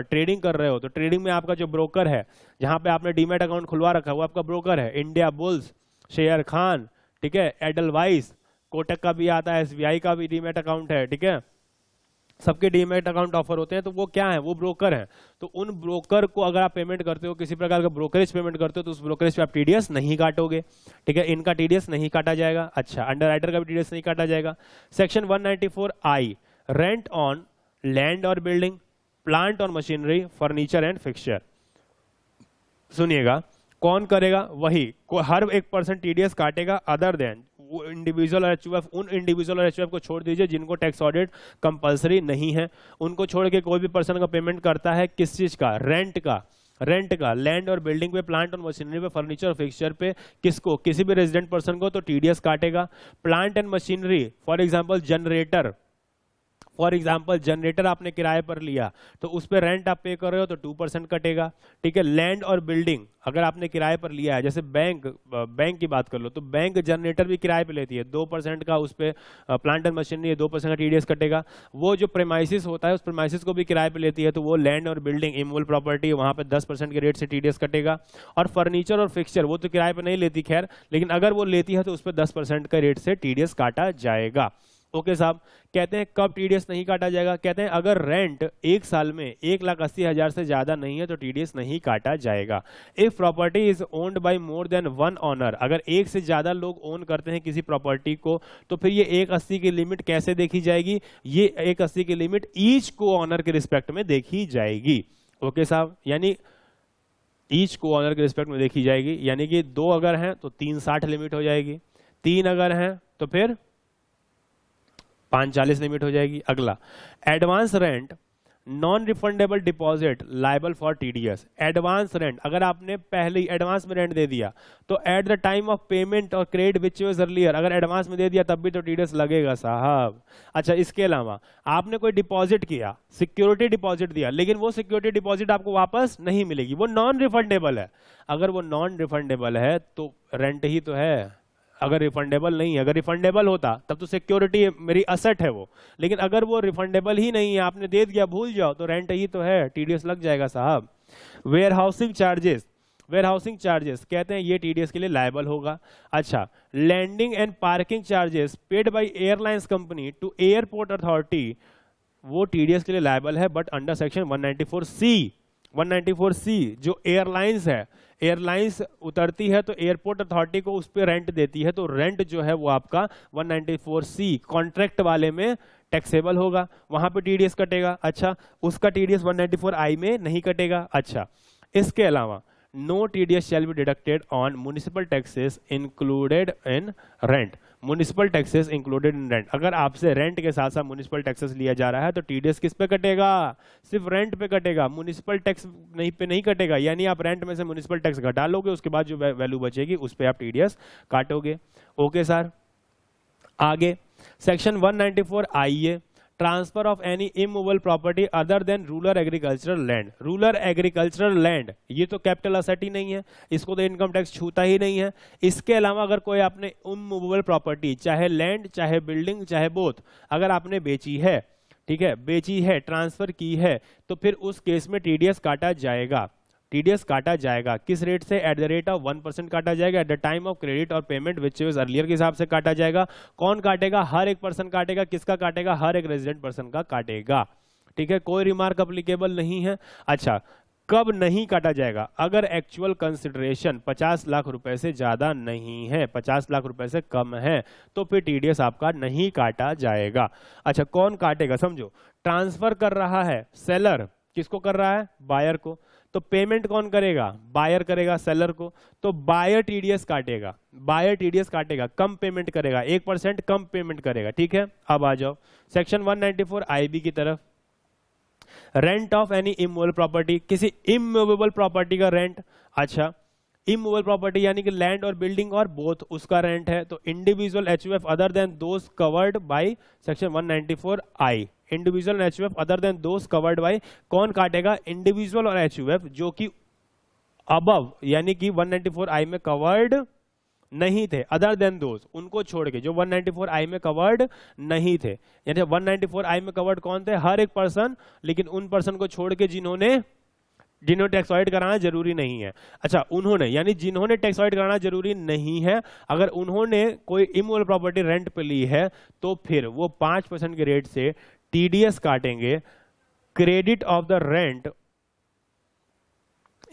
ट्रेडिंग कर रहे हो तो ट्रेडिंग में आपका जो ब्रोकर है, जहां पे आपने डीमैट अकाउंट खुलवा रखा है वो आपका ब्रोकर है, इंडिया बुल्स, शेयर खान, ठीक है, एडलवाइस, कोटक का भी आता है, एसबीआई का भी डीमैट अकाउंट है, ठीक है, सबके डीमैट अकाउंट ऑफर होते हैं, तो वो क्या है, वो ब्रोकर है। तो उन ब्रोकर को अगर आप पेमेंट करते हो, किसी प्रकार का ब्रोकरेज पेमेंट करते हो तो उस ब्रोकरेज पे आप टीडीएस नहीं काटोगे, ठीक है, इनका टीडीएस नहीं काटा जाएगा। अच्छा, अंडरराइटर का भी टीडीएस नहीं काटा जाएगा। Section 194I rent on land और बिल्डिंग, प्लांट और मशीनरी, फर्नीचर एंड फिक्सचर, सुनिएगा, कौन करेगा, वही हर एक पर्सन टीडीएस काटेगा अदर देन इंडिविजुअल और एचयूएफ, उन इंडिविजुअल और एचयूएफ को छोड़ दीजिए जिनको टैक्स ऑडिट कंपलसरी नहीं है, उनको छोड़ के कोई भी पर्सन का पेमेंट करता है किस चीज का, रेंट का लैंड और बिल्डिंग पे, प्लांट और मशीनरी पे, फर्नीचर और फिक्सचर पे, किसको, किसी भी रेजिडेंट पर्सन को तो टीडीएस काटेगा। Plant and machinery for example generator, for example generator आपने किराए पर लिया तो उस पर रेंट आप पे कर रहे हो तो 2% कटेगा, ठीक है। लैंड और बिल्डिंग अगर आपने किराए पर लिया है, जैसे बैंक की बात कर लो तो बैंक जनरेटर भी किराए पे लेती है, 2% का उस पर प्लांट एंड मशीनरी है, 2% का टीडीएस कटेगा। वो जो प्रेमाइसिस होता है उस प्रेमाइसिस को भी किराए पे लेती है तो वो लैंड और बिल्डिंग इमूवेबल प्रॉपर्टी, वहां पे 10% के रेट से टीडीएस कटेगा। और फर्नीचर और फिक्सचर वो तो किराए पे नहीं लेती खैर, लेकिन अगर वो लेती है तो उस पर 10% का रेट से टीडीएस काटा जाएगा। ओके साहब, कहते हैं कब टीडीएस नहीं काटा जाएगा, कहते हैं अगर रेंट एक साल में 1,80,000 से ज्यादा नहीं है तो टीडीएस नहीं काटा जाएगा। If property is owned by more than one owner, अगर एक से ज्यादा लोग ओन करते हैं किसी प्रॉपर्टी को तो फिर ये 180 की लिमिट कैसे देखी जाएगी, ये 180 की लिमिट ईच को ओनर के रिस्पेक्ट में देखी जाएगी। ओके साहब, यानी ईच को ओनर के रिस्पेक्ट में देखी जाएगी, यानी कि 2 अगर हैं तो 360 लिमिट हो जाएगी, 3 अगर हैं तो फिर 540 लिमिट हो जाएगी। अगला, advance rent non refundable deposit liable for TDS. Advance rent, अगर आपने पहले ही एडवांस में रेंट दे दिया तो at the time of payment और क्रेडिट विच वाज अर्लियर, अगर एडवांस में दे दिया तब भी तो टीडीएस लगेगा साहब। अच्छा, इसके अलावा आपने कोई डिपॉजिट किया, सिक्योरिटी डिपॉजिट दिया, लेकिन वो सिक्योरिटी डिपॉजिट आपको वापस नहीं मिलेगी, वो नॉन रिफंडेबल है। अगर वो नॉन रिफंडेबल है तो रेंट ही तो है, अगर रिफंडेबल नहीं है। अगर रिफंडेबल होता तब तो सिक्योरिटी मेरी असेट है वो, लेकिन अगर वो रिफंडेबल ही नहीं है, आपने दे दिया भूल जाओ तो रेंट ही तो है, टीडीएस लग जाएगा साहब। वेयरहाउसिंग चार्जेस, वेयरहाउसिंग चार्जेस कहते हैं ये टीडीएस के लिए लायबल होगा। अच्छा, landing and parking charges paid by airlines company to airport authority, वो टीडीएस के लिए लायबल है but under section 194C। 194C जो एयरलाइंस है, एयरलाइंस उतरती है तो एयरपोर्ट अथॉरिटी को उस पर रेंट देती है, तो रेंट जो है वो आपका 194C कॉन्ट्रैक्ट वाले में टैक्सेबल होगा, वहां पे टीडीएस कटेगा। अच्छा, उसका टीडीएस 194I में नहीं कटेगा। अच्छा, इसके अलावा no TDS shall be deducted on municipal taxes included in rent. Municipal taxes included in rent, अगर आपसे रेंट के साथ साथ म्युनिसिपल टैक्सेस लिया जा रहा है तो टीडीएस किस पे कटेगा, सिर्फ रेंट पे कटेगा, म्युनिसिपल टैक्स नहीं कटेगा। यानी आप रेंट में से म्युनिसिपल टैक्स घटा लोगे, उसके बाद जो वैल्यू बचेगी उस पे आप टीडीएस काटोगे। ओके सर, आगे section 194I, transfer of any immovable property other than rural agricultural land. Rural agricultural land ये तो कैपिटल असेट ही नहीं है, इसको तो इनकम टैक्स छूता ही नहीं है। इसके अलावा अगर कोई आपने इमूवेबल प्रॉपर्टी, चाहे लैंड चाहे बिल्डिंग चाहे बोथ, अगर आपने बेची है, ठीक है, बेची है, ट्रांसफर की है, तो फिर उस केस में टीडीएस काटा जाएगा। टीडीएस काटा जाएगा किस रेट से, एट द रेट ऑफ 1% काटा जाएगा, at the time of credit और पेमेंट विच वाज अर्लियर के हिसाब से काटा जाएगा। कौन काटेगा, हर एक पर्सन काटेगा। किसका काटेगा, हर एक रेजिडेंट पर्सन का काटेगा। ठीक है, कोई रिमार्क अप्लीकेबल नहीं है। अच्छा, कब नहीं काटा जाएगा, अगर एक्चुअल कंसिडरेशन 50 लाख रुपए से ज्यादा नहीं है, 50 लाख रुपए से कम है, तो फिर टीडीएस आपका नहीं काटा जाएगा। अच्छा, कौन काटेगा, समझो, ट्रांसफर कर रहा है सेलर, किसको कर रहा है, बायर को, तो पेमेंट कौन करेगा, बायर करेगा सेलर को, तो बायर टीडीएस काटेगा, बायर टीडीएस काटेगा, कम पेमेंट करेगा, 1% कम पेमेंट करेगा। ठीक है, अब आ जाओ सेक्शन 194IB की तरफ। Rent of any immovable property, किसी इमूवेबल प्रॉपर्टी का रेंट। अच्छा, इमूवेबल प्रॉपर्टी यानी कि लैंड और बिल्डिंग और बोथ, उसका रेंट है, तो individual HUF other than those covered by section 194I, individual HUF other than those covered by, कौन काटेगा, इंडिविजुअल और एचयूएफ जो कि अबव यानी कि 194I में कवर्ड नहीं थे, अदर देन दोस, उनको छोड़ के जो 194I में कवर्ड नहीं थे। यानी 194I में कवर्ड कौन थे, हर एक पर्सन, लेकिन उन पर्सन को छोड़ के जिन्होंने टैक्स ऑडिट कराना जरूरी नहीं है। अच्छा, उन्होंने यानी जिन्होंने टैक्स ऑडिट कराना जरूरी नहीं है, अगर उन्होंने कोई इमूवेबल प्रॉपर्टी रेंट पे ली है तो फिर वो 5% के रेट से टीडीएस काटेंगे। क्रेडिट ऑफ द रेंट,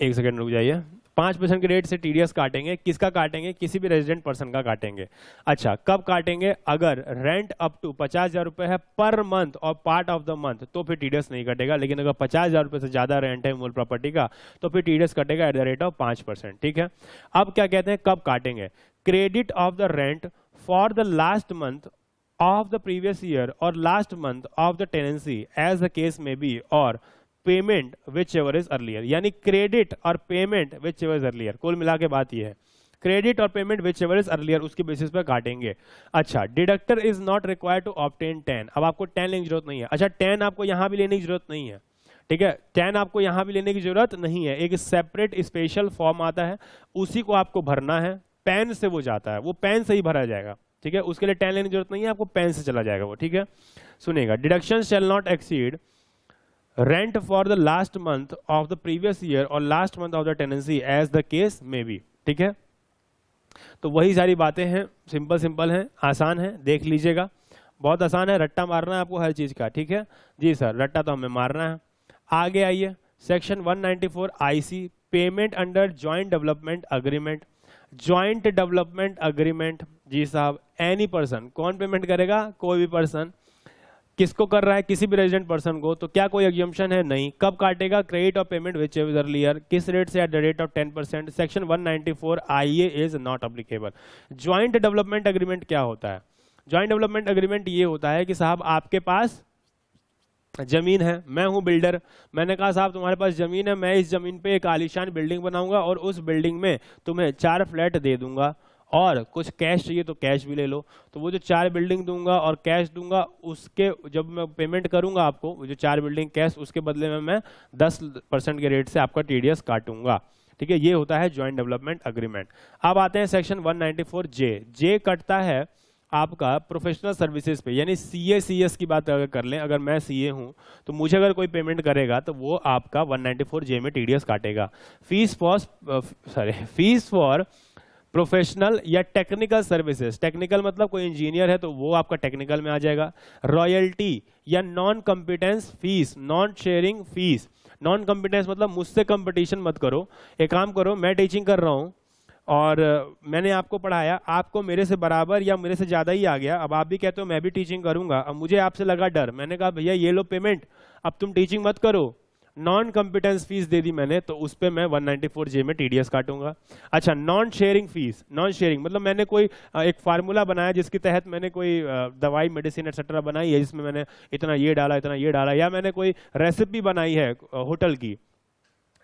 एक सेकंड रुक जाइए, 5% के रेट से टीडीएस काटेंगे, किसका काटेंगे, किसी भी रेजिडेंट पर्सन का काटेंगे। अच्छा, कब काटेंगे, अगर रेंट अप टू 50,000 रुपए है पर मंथ और पार्ट ऑफ द मंथ तो फिर टीडीएस नहीं कटेगा, लेकिन अगर 50,000 रुपए से ज्यादा रेंट है मूल प्रॉपर्टी का तो फिर टीडीएस कटेगा एट द रेट ऑफ 5%। ठीक है, अब क्या कहते हैं, कब काटेंगे, credit of the rent for the last month of the previous year और last month of the tenancy as the case में बी, और payment whichever is earlier, यानी क्रेडिट और payment whichever is earlier. कुल मिला के बात यह है, क्रेडिट और payment whichever is earlier, उसके बेसिस पर काटेंगे। अच्छा, deductor is not required to obtain 10, अब आपको 10 लेने की जरूरत नहीं है। अच्छा, 10 आपको यहां भी लेने की जरूरत नहीं है, ठीक है, 10 आपको यहां भी लेने की जरूरत नहीं है। एक सेपरेट स्पेशल फॉर्म आता है, उसी को आपको भरना है, पेन से वो जाता है, वो पेन से ही भरा जाएगा, ठीक है, उसके लिए 10 लेने की जरूरत नहीं है, आपको पेन से चला जाएगा वो, ठीक है। सुनिएगा, deduction shall not exceed rent for the last month of the previous year और last month of the tenancy as the case may be, ठीक है। तो वही सारी बातें हैं, सिंपल सिंपल हैं, आसान है, देख लीजिएगा, बहुत आसान है, रट्टा मारना है आपको हर चीज का, ठीक है जी सर, रट्टा तो हमें मारना है। आगे आइए, section 194 IC, payment under joint development agreement. Joint development agreement जी साहब, एनी पर्सन, कौन पेमेंट करेगा, कोई भी पर्सन। किसको कर रहा है, किसी भी रेजिडेंट पर्सन को, तो क्या कोई एग्जम्पशन है, नहीं। कब काटेगा, क्रेडिट और पेमेंट विच इज अर्लियर, किस रेट से, eight the rate of 10%। Section 194 आईए is not applicable. Joint development agreement क्या होता है, ज्वाइंट डेवलपमेंट एग्रीमेंट ये होता है कि साहब आपके पास जमीन है, मैं हूं बिल्डर, मैंने कहा साहब तुम्हारे पास जमीन है, मैं इस जमीन पे एक आलीशान बिल्डिंग बनाऊंगा और उस बिल्डिंग में तुम्हें 4 फ्लैट दे दूंगा और कुछ कैश चाहिए तो कैश भी ले लो। तो वो जो 4 बिल्डिंग दूंगा और कैश दूंगा, उसके जब मैं पेमेंट करूंगा आपको, वो जो 4 बिल्डिंग कैश, उसके बदले में मैं 10% के रेट से आपका टीडीएस काटूंगा, ठीक है। ये होता है ज्वाइंट डेवलपमेंट अग्रीमेंट। अब आते हैं सेक्शन 194 जे कटता है आपका प्रोफेशनल सर्विसेज पे, यानी सीए सीएस की बात अगर कर लें, अगर मैं सीए हूं तो मुझे अगर कोई पेमेंट करेगा तो वो आपका 194 जे में टीडीएस काटेगा। फीस फॉर प्रोफेशनल या टेक्निकल सर्विसेज, टेक्निकल मतलब कोई इंजीनियर है तो वो आपका टेक्निकल में आ जाएगा। रॉयल्टी या non competence fees, non sharing fees. Non competence मतलब मुझसे कंपटीशन मत करो, एक काम करो, मैं टीचिंग कर रहा हूं और मैंने आपको पढ़ाया, आपको मेरे से बराबर या मेरे से ज्यादा ही आ गया, अब आप भी कहते हो मैं भी टीचिंग करूंगा, अब मुझे आपसे लगा डर, मैंने कहा भैया ये लो पेमेंट, अब तुम टीचिंग मत करो, नॉन कॉम्पिटेंस फीस दे दी मैंने, तो उस पे मैं 194 जे में टीडीएस काटूंगा। अच्छा, non sharing fees, non sharing मतलब मैंने कोई एक फार्मूला बनाया जिसके तहत मैंने कोई दवाई मेडिसिन एक्सेट्रा बनाई है, जिसमें मैंने इतना ये डाला इतना ये डाला, या मैंने कोई रेसिपी बनाई है होटल की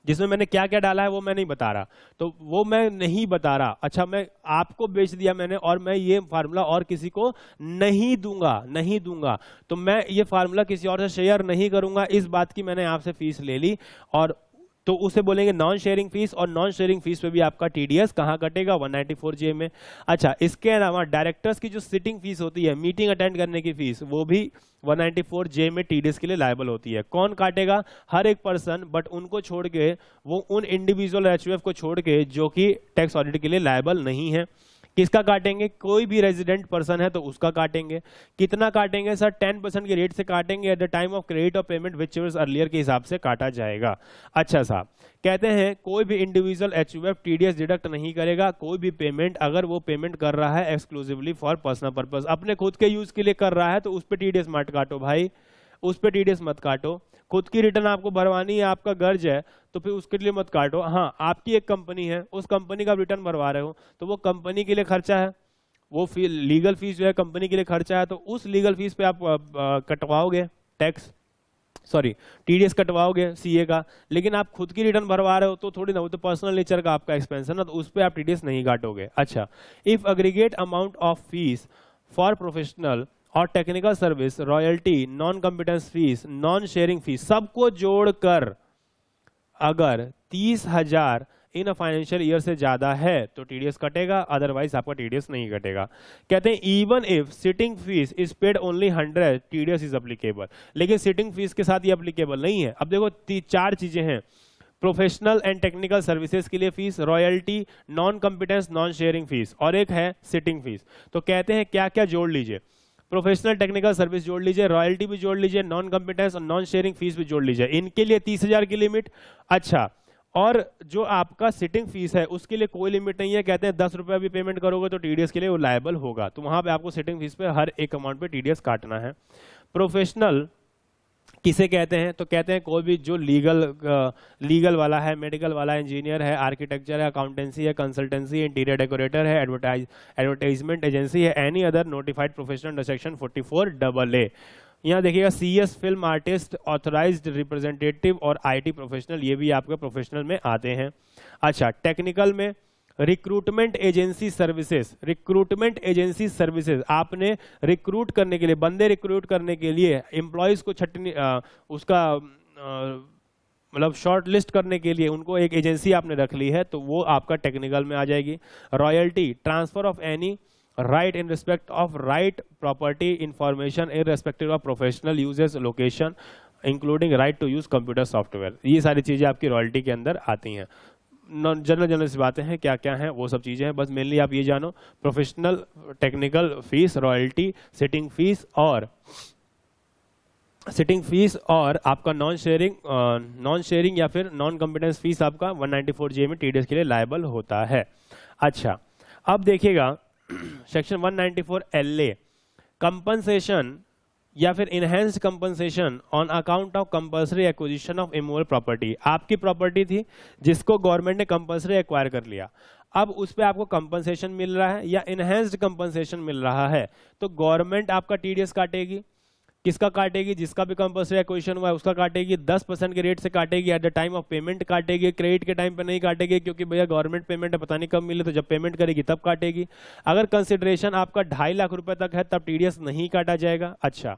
जिसमें मैंने क्या क्या डाला है वो मैं नहीं बता रहा, तो वो मैं नहीं बता रहा। अच्छा, मैं आपको बेच दिया मैंने और मैं ये फार्मूला और किसी को नहीं दूंगा, तो मैं ये फार्मूला किसी और से शेयर नहीं करूंगा, इस बात की मैंने आपसे फीस ले ली, और तो उसे बोलेंगे नॉन शेयरिंग फीस, और नॉन शेयरिंग फीस पे भी आपका टीडीएस कहां कटेगा, 194 जे में। अच्छा, इसके अलावा डायरेक्टर्स की जो सिटिंग फीस होती है, मीटिंग अटेंड करने की फीस, वो भी 194 जे में टीडीएस के लिए लायबल होती है। कौन काटेगा, हर एक पर्सन, बट उनको छोड़ के, वो उन इंडिविजुअल एचयूएफ को छोड़ के जो कि टैक्स ऑडिट के लिए लायबल नहीं है। किसका काटेंगे, कोई भी रेजिडेंट पर्सन है तो उसका काटेंगे। कितना काटेंगे सर, 10% के रेट से काटेंगे, eight the time of credit और पेमेंट विच एवर अर्लियर के हिसाब से काटा जाएगा। अच्छा साहब, कहते हैं कोई भी इंडिविजुअल एचयूएफ टीडीएस डिडक्ट नहीं करेगा, कोई भी पेमेंट अगर वो पेमेंट कर रहा है एक्सक्लूसिवली फॉर पर्सनल पर्पस, अपने खुद के यूज के लिए कर रहा है, तो उस पर टीडीएस मत काटो भाई, उस पर टीडीएस मत काटो। खुद की रिटर्न आपको भरवानी है, आपका गर्ज है, तो फिर उसके लिए मत काटो। हाँ, आपकी एक कंपनी है, उस कंपनी का रिटर्न भरवा रहे हो, तो वो कंपनी के लिए खर्चा है, वो लीगल फीस जो है कंपनी के लिए खर्चा है, तो उस लीगल फीस पे आप कटवाओगे टैक्स, सॉरी टीडीएस कटवाओगे सीए का। लेकिन आप खुद की रिटर्न भरवा रहे हो तो थोड़ी ना, वो तो पर्सनल नेचर का आपका एक्सपेंस है ना, तो उस पर आप टीडीएस नहीं काटोगे। अच्छा, if aggregate amount of fees for professional और technical service, royalty, non competence fees, non sharing fees, सबको जोड़कर अगर 30,000 इन अ फाइनेंशियल ईयर से ज्यादा है तो टीडीएस कटेगा, अदरवाइज आपका टीडीएस नहीं कटेगा। कहते हैं even if sitting fees is paid only 100 TDS is applicable, लेकिन सिटिंग फीस के साथ ये एप्लीकेबल नहीं है। अब देखो 4 चीजें हैं, प्रोफेशनल एंड टेक्निकल सर्विसेज के लिए fees, royalty, non competence, non sharing fees, और एक है सिटिंग फीस। तो कहते हैं क्या क्या जोड़ लीजिए, प्रोफेशनल टेक्निकल सर्विस जोड़ लीजिए, रॉयल्टी भी जोड़ लीजिए, नॉन कॉम्पिटेंस और नॉन शेयरिंग फीस भी जोड़ लीजिए, इनके लिए 30,000 की लिमिट। अच्छा, और जो आपका सिटिंग फीस है उसके लिए कोई लिमिट नहीं है, कहते हैं 10 रुपये भी पेमेंट करोगे तो टीडीएस के लिए वो लायबल होगा, तो वहां पे आपको सिटिंग फीस पे हर एक अमाउंट पे टीडीएस काटना है। प्रोफेशनल किसे कहते हैं, तो कहते हैं कोई भी जो लीगल वाला है, मेडिकल वाला है, इंजीनियर है, आर्किटेक्चर है, अकाउंटेंसी है, कंसल्टेंसी, इंटीरियर डेकोरेटर है, एडवर्टाइजमेंट एजेंसी है, any other notified professional under section 44AA। यहाँ देखिएगा CS, film artist, authorised representative और आईटी प्रोफेशनल, ये भी आपके प्रोफेशनल में आते हैं। अच्छा, टेक्निकल में recruitment agency services, recruitment agency services, आपने रिक्रूट करने के लिए, बंदे रिक्रूट करने के लिए, एम्प्लॉयज को छटनी उसका मतलब शॉर्ट लिस्ट करने के लिए उनको एक एजेंसी आपने रख ली है, तो वो आपका टेक्निकल में आ जाएगी। Royalty, transfer of any right in respect of right property information in respective of professional uses location including right to use computer software, ये सारी चीजें आपकी रॉयल्टी के अंदर आती हैं। जनरल सी बातें हैं, क्या क्या हैं वो सब चीजें हैं, बस मेनली आप ये जानो professional technical fees, royalty, sitting fees और आपका नॉन शेयरिंग या फिर नॉन कॉम्पिटेंस फीस आपका 194J में टीडीएस के लिए लायबल होता है। अच्छा, अब देखिएगा सेक्शन 194 LA, कंपनसेशन या फिर enhanced compensation on account of compulsory acquisition of immovable property. आपकी प्रॉपर्टी थी जिसको गवर्नमेंट ने कंपल्सरी एक्वायर कर लिया, अब उस पे आपको कंपनसेशन मिल रहा है या इनहेंस्ड कंपनसेशन मिल रहा है, तो गवर्नमेंट आपका टीडीएस काटेगी। किसका काटेगी? जिसका भी कंपल्सरी एक्विजिशन हुआ है उसका काटेगी, 10% के रेट से काटेगी, at the time of payment काटेगी, क्रेडिट के टाइम पे नहीं काटेगी क्योंकि भैया गवर्नमेंट पेमेंट है पता नहीं कब मिले, तो जब पेमेंट करेगी तब काटेगी। अगर कंसिडरेशन आपका 2.5 लाख रुपए तक है तब टीडीएस नहीं काटा जाएगा। अच्छा,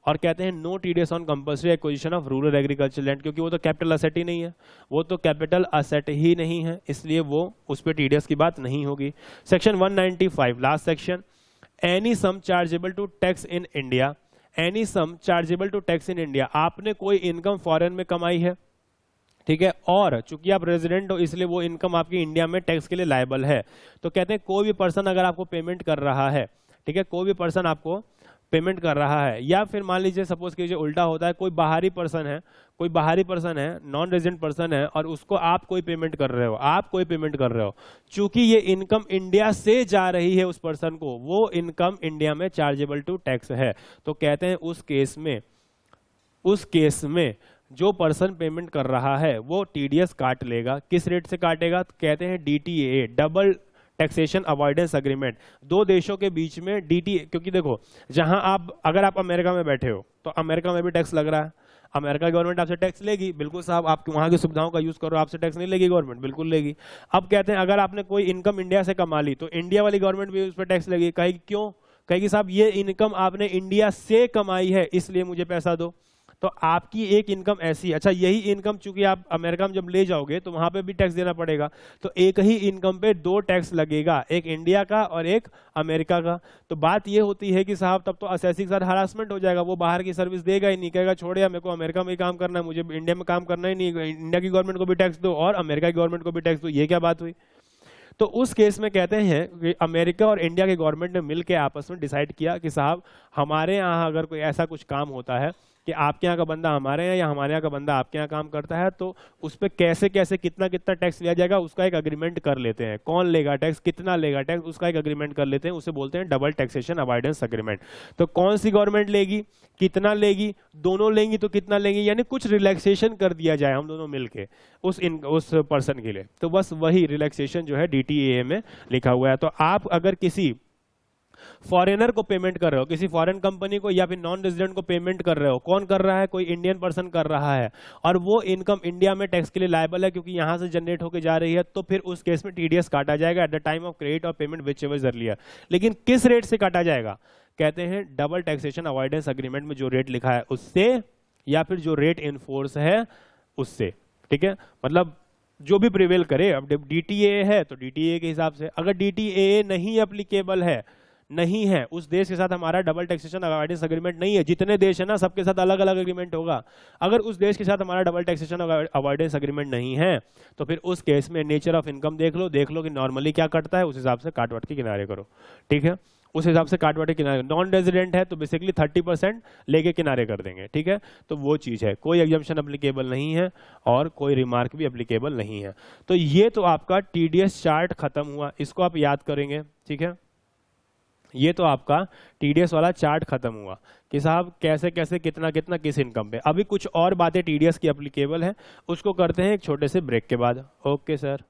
और कहते हैं no TDS on compulsory acquisition of rural agricultural land, क्योंकि वो तो कैपिटल असेट ही नहीं है, वो तो कैपिटल असेट ही नहीं है, इसलिए वो उस पर टीडीएस की बात नहीं होगी। Section 195 last section, any sum chargeable to tax in India, any sum chargeable to tax in India, आपने कोई इनकम फॉरेन में कमाई है, ठीक है, और चूंकि आप रेजिडेंट हो इसलिए वो इनकम आपकी इंडिया में टैक्स के लिए लायबल है। तो कहते हैं कोई भी पर्सन अगर आपको पेमेंट कर रहा है, ठीक है, कोई भी पर्सन आपको पेमेंट कर रहा है, या फिर मान लीजिए सपोज कीजिए उल्टा होता है, कोई बाहरी पर्सन है, नॉन रेजिडेंट पर्सन है और उसको आप कोई पेमेंट कर रहे हो, चूंकि ये इनकम इंडिया से जा रही है उस पर्सन को, वो इनकम इंडिया में चार्जेबल टू टैक्स है। तो कहते हैं उस केस में जो पर्सन पेमेंट कर रहा है वो टीडीएस काट लेगा। किस रेट से काटेगा? तो कहते हैं DTA, double taxation avoidance agreement, दो देशों के बीच में DTA, क्योंकि देखो जहां अगर आप अमेरिका में बैठे हो तो अमेरिका में भी टैक्स लग रहा है, अमेरिका गवर्नमेंट आपसे टैक्स लेगी, बिल्कुल साहब, आप वहां की सुविधाओं का यूज करो, आपसे टैक्स नहीं लेगी गवर्नमेंट, बिल्कुल लेगी। अब कहते हैं अगर आपने कोई इनकम इंडिया से कमा ली तो इंडिया वाली गवर्नमेंट भी उस पर टैक्स लेगी, कहेगी क्यों? कहेगी साहब ये इनकम आपने इंडिया से कमाई है इसलिए मुझे पैसा दो। तो आपकी एक इनकम ऐसी, अच्छा यही इनकम चूंकि आप अमेरिका में जब ले जाओगे तो वहां पे भी टैक्स देना पड़ेगा, तो एक ही इनकम पे 2 टैक्स लगेगा, एक इंडिया का और एक अमेरिका का। तो बात ये होती है कि साहब तब तो असेसी के साथ हरासमेंट हो जाएगा, वो बाहर की सर्विस देगा ही नहीं, कहेगा छोड़े मेरे को अमेरिका में ही काम करना है, मुझे इंडिया में काम करना ही नहीं, इंडिया की गवर्नमेंट को भी टैक्स दो और अमेरिका की गवर्नमेंट को भी टैक्स दो, ये क्या बात हुई? तो उस केस में कहते हैं कि अमेरिका और इंडिया की गवर्नमेंट ने मिलकर आपस में डिसाइड किया कि साहब हमारे यहाँ अगर कोई ऐसा कुछ काम होता है कि आपके यहाँ का बंदा हमारे यहाँ या हमारे यहाँ का बंदा आपके यहाँ काम करता है, तो उस पर कैसे कैसे कितना कितना टैक्स लिया जाएगा उसका एक अग्रीमेंट कर लेते हैं, कौन लेगा टैक्स, कितना लेगा टैक्स, उसका एक अग्रीमेंट कर लेते हैं, उसे बोलते हैं डबल टैक्सेशन अवॉइडेंस अग्रीमेंट। तो कौन सी गवर्नमेंट लेगी, कितना लेगी, दोनों लेंगी तो कितना लेंगी, यानी कुछ रिलैक्सेशन कर दिया जाए हम दोनों मिलके उस पर्सन के लिए। तो बस वही रिलैक्सेशन जो है DTA में लिखा हुआ है। तो आप अगर किसी फॉरेनर को पेमेंट कर रहे हो, किसी फॉरेन कंपनी को या फिर नॉन रेजिडेंट को पेमेंट कर रहे हो, कौन कर रहा है? कोई इंडियन पर्सन कर रहा है, और वो इनकम इंडिया में टैक्स के लिए लायबल है क्योंकि यहां से जनरेट होकर जा रही है, तो फिर उस केस में टीडीएस काटा जाएगा at the time of credit और पेमेंट विच एवर अर्लियर। लेकिन किस रेट से काटा जाएगा? कहते हैं डबल टैक्सेशन अवॉइडेंस एग्रीमेंट में जो रेट लिखा है उससे, या फिर जो रेट इनफोर्स है उससे, ठीक है, मतलब जो भी प्रिवेल करे। अब DTA है तो DTA के हिसाब से, अगर DTA नहीं एप्लीकेबल है, नहीं है, उस देश के साथ हमारा डबल टैक्सेशन अवॉइडेंस एग्रीमेंट नहीं है, जितने देश है ना सबके साथ अलग अलग एग्रीमेंट होगा, अगर उस देश के साथ हमारा डबल टैक्सेशन अवॉइडेंस एग्रीमेंट नहीं है तो फिर उस केस में नेचर ऑफ इनकम देख लो कि नॉर्मली क्या कटता है, उस हिसाब से काट वाट के किनारे करो, ठीक है, उस हिसाब से काट वाट के किनारे। नॉन रेजिडेंट है तो बेसिकली 30% लेके किनारे कर देंगे, ठीक है, तो वो चीज है, कोई एग्जम्पशन एप्लीकेबल नहीं है और कोई रिमार्क भी एप्लीकेबल नहीं है। तो ये तो आपका TDS चार्ट खत्म हुआ, इसको आप याद करेंगे, ठीक है, ये तो आपका TDS वाला चार्ट खत्म हुआ कि साहब कैसे कैसे कितना कितना किस इनकम पे। अभी कुछ और बातें TDS की एप्लीकेबल है, उसको करते हैं एक छोटे से ब्रेक के बाद। Okay sir.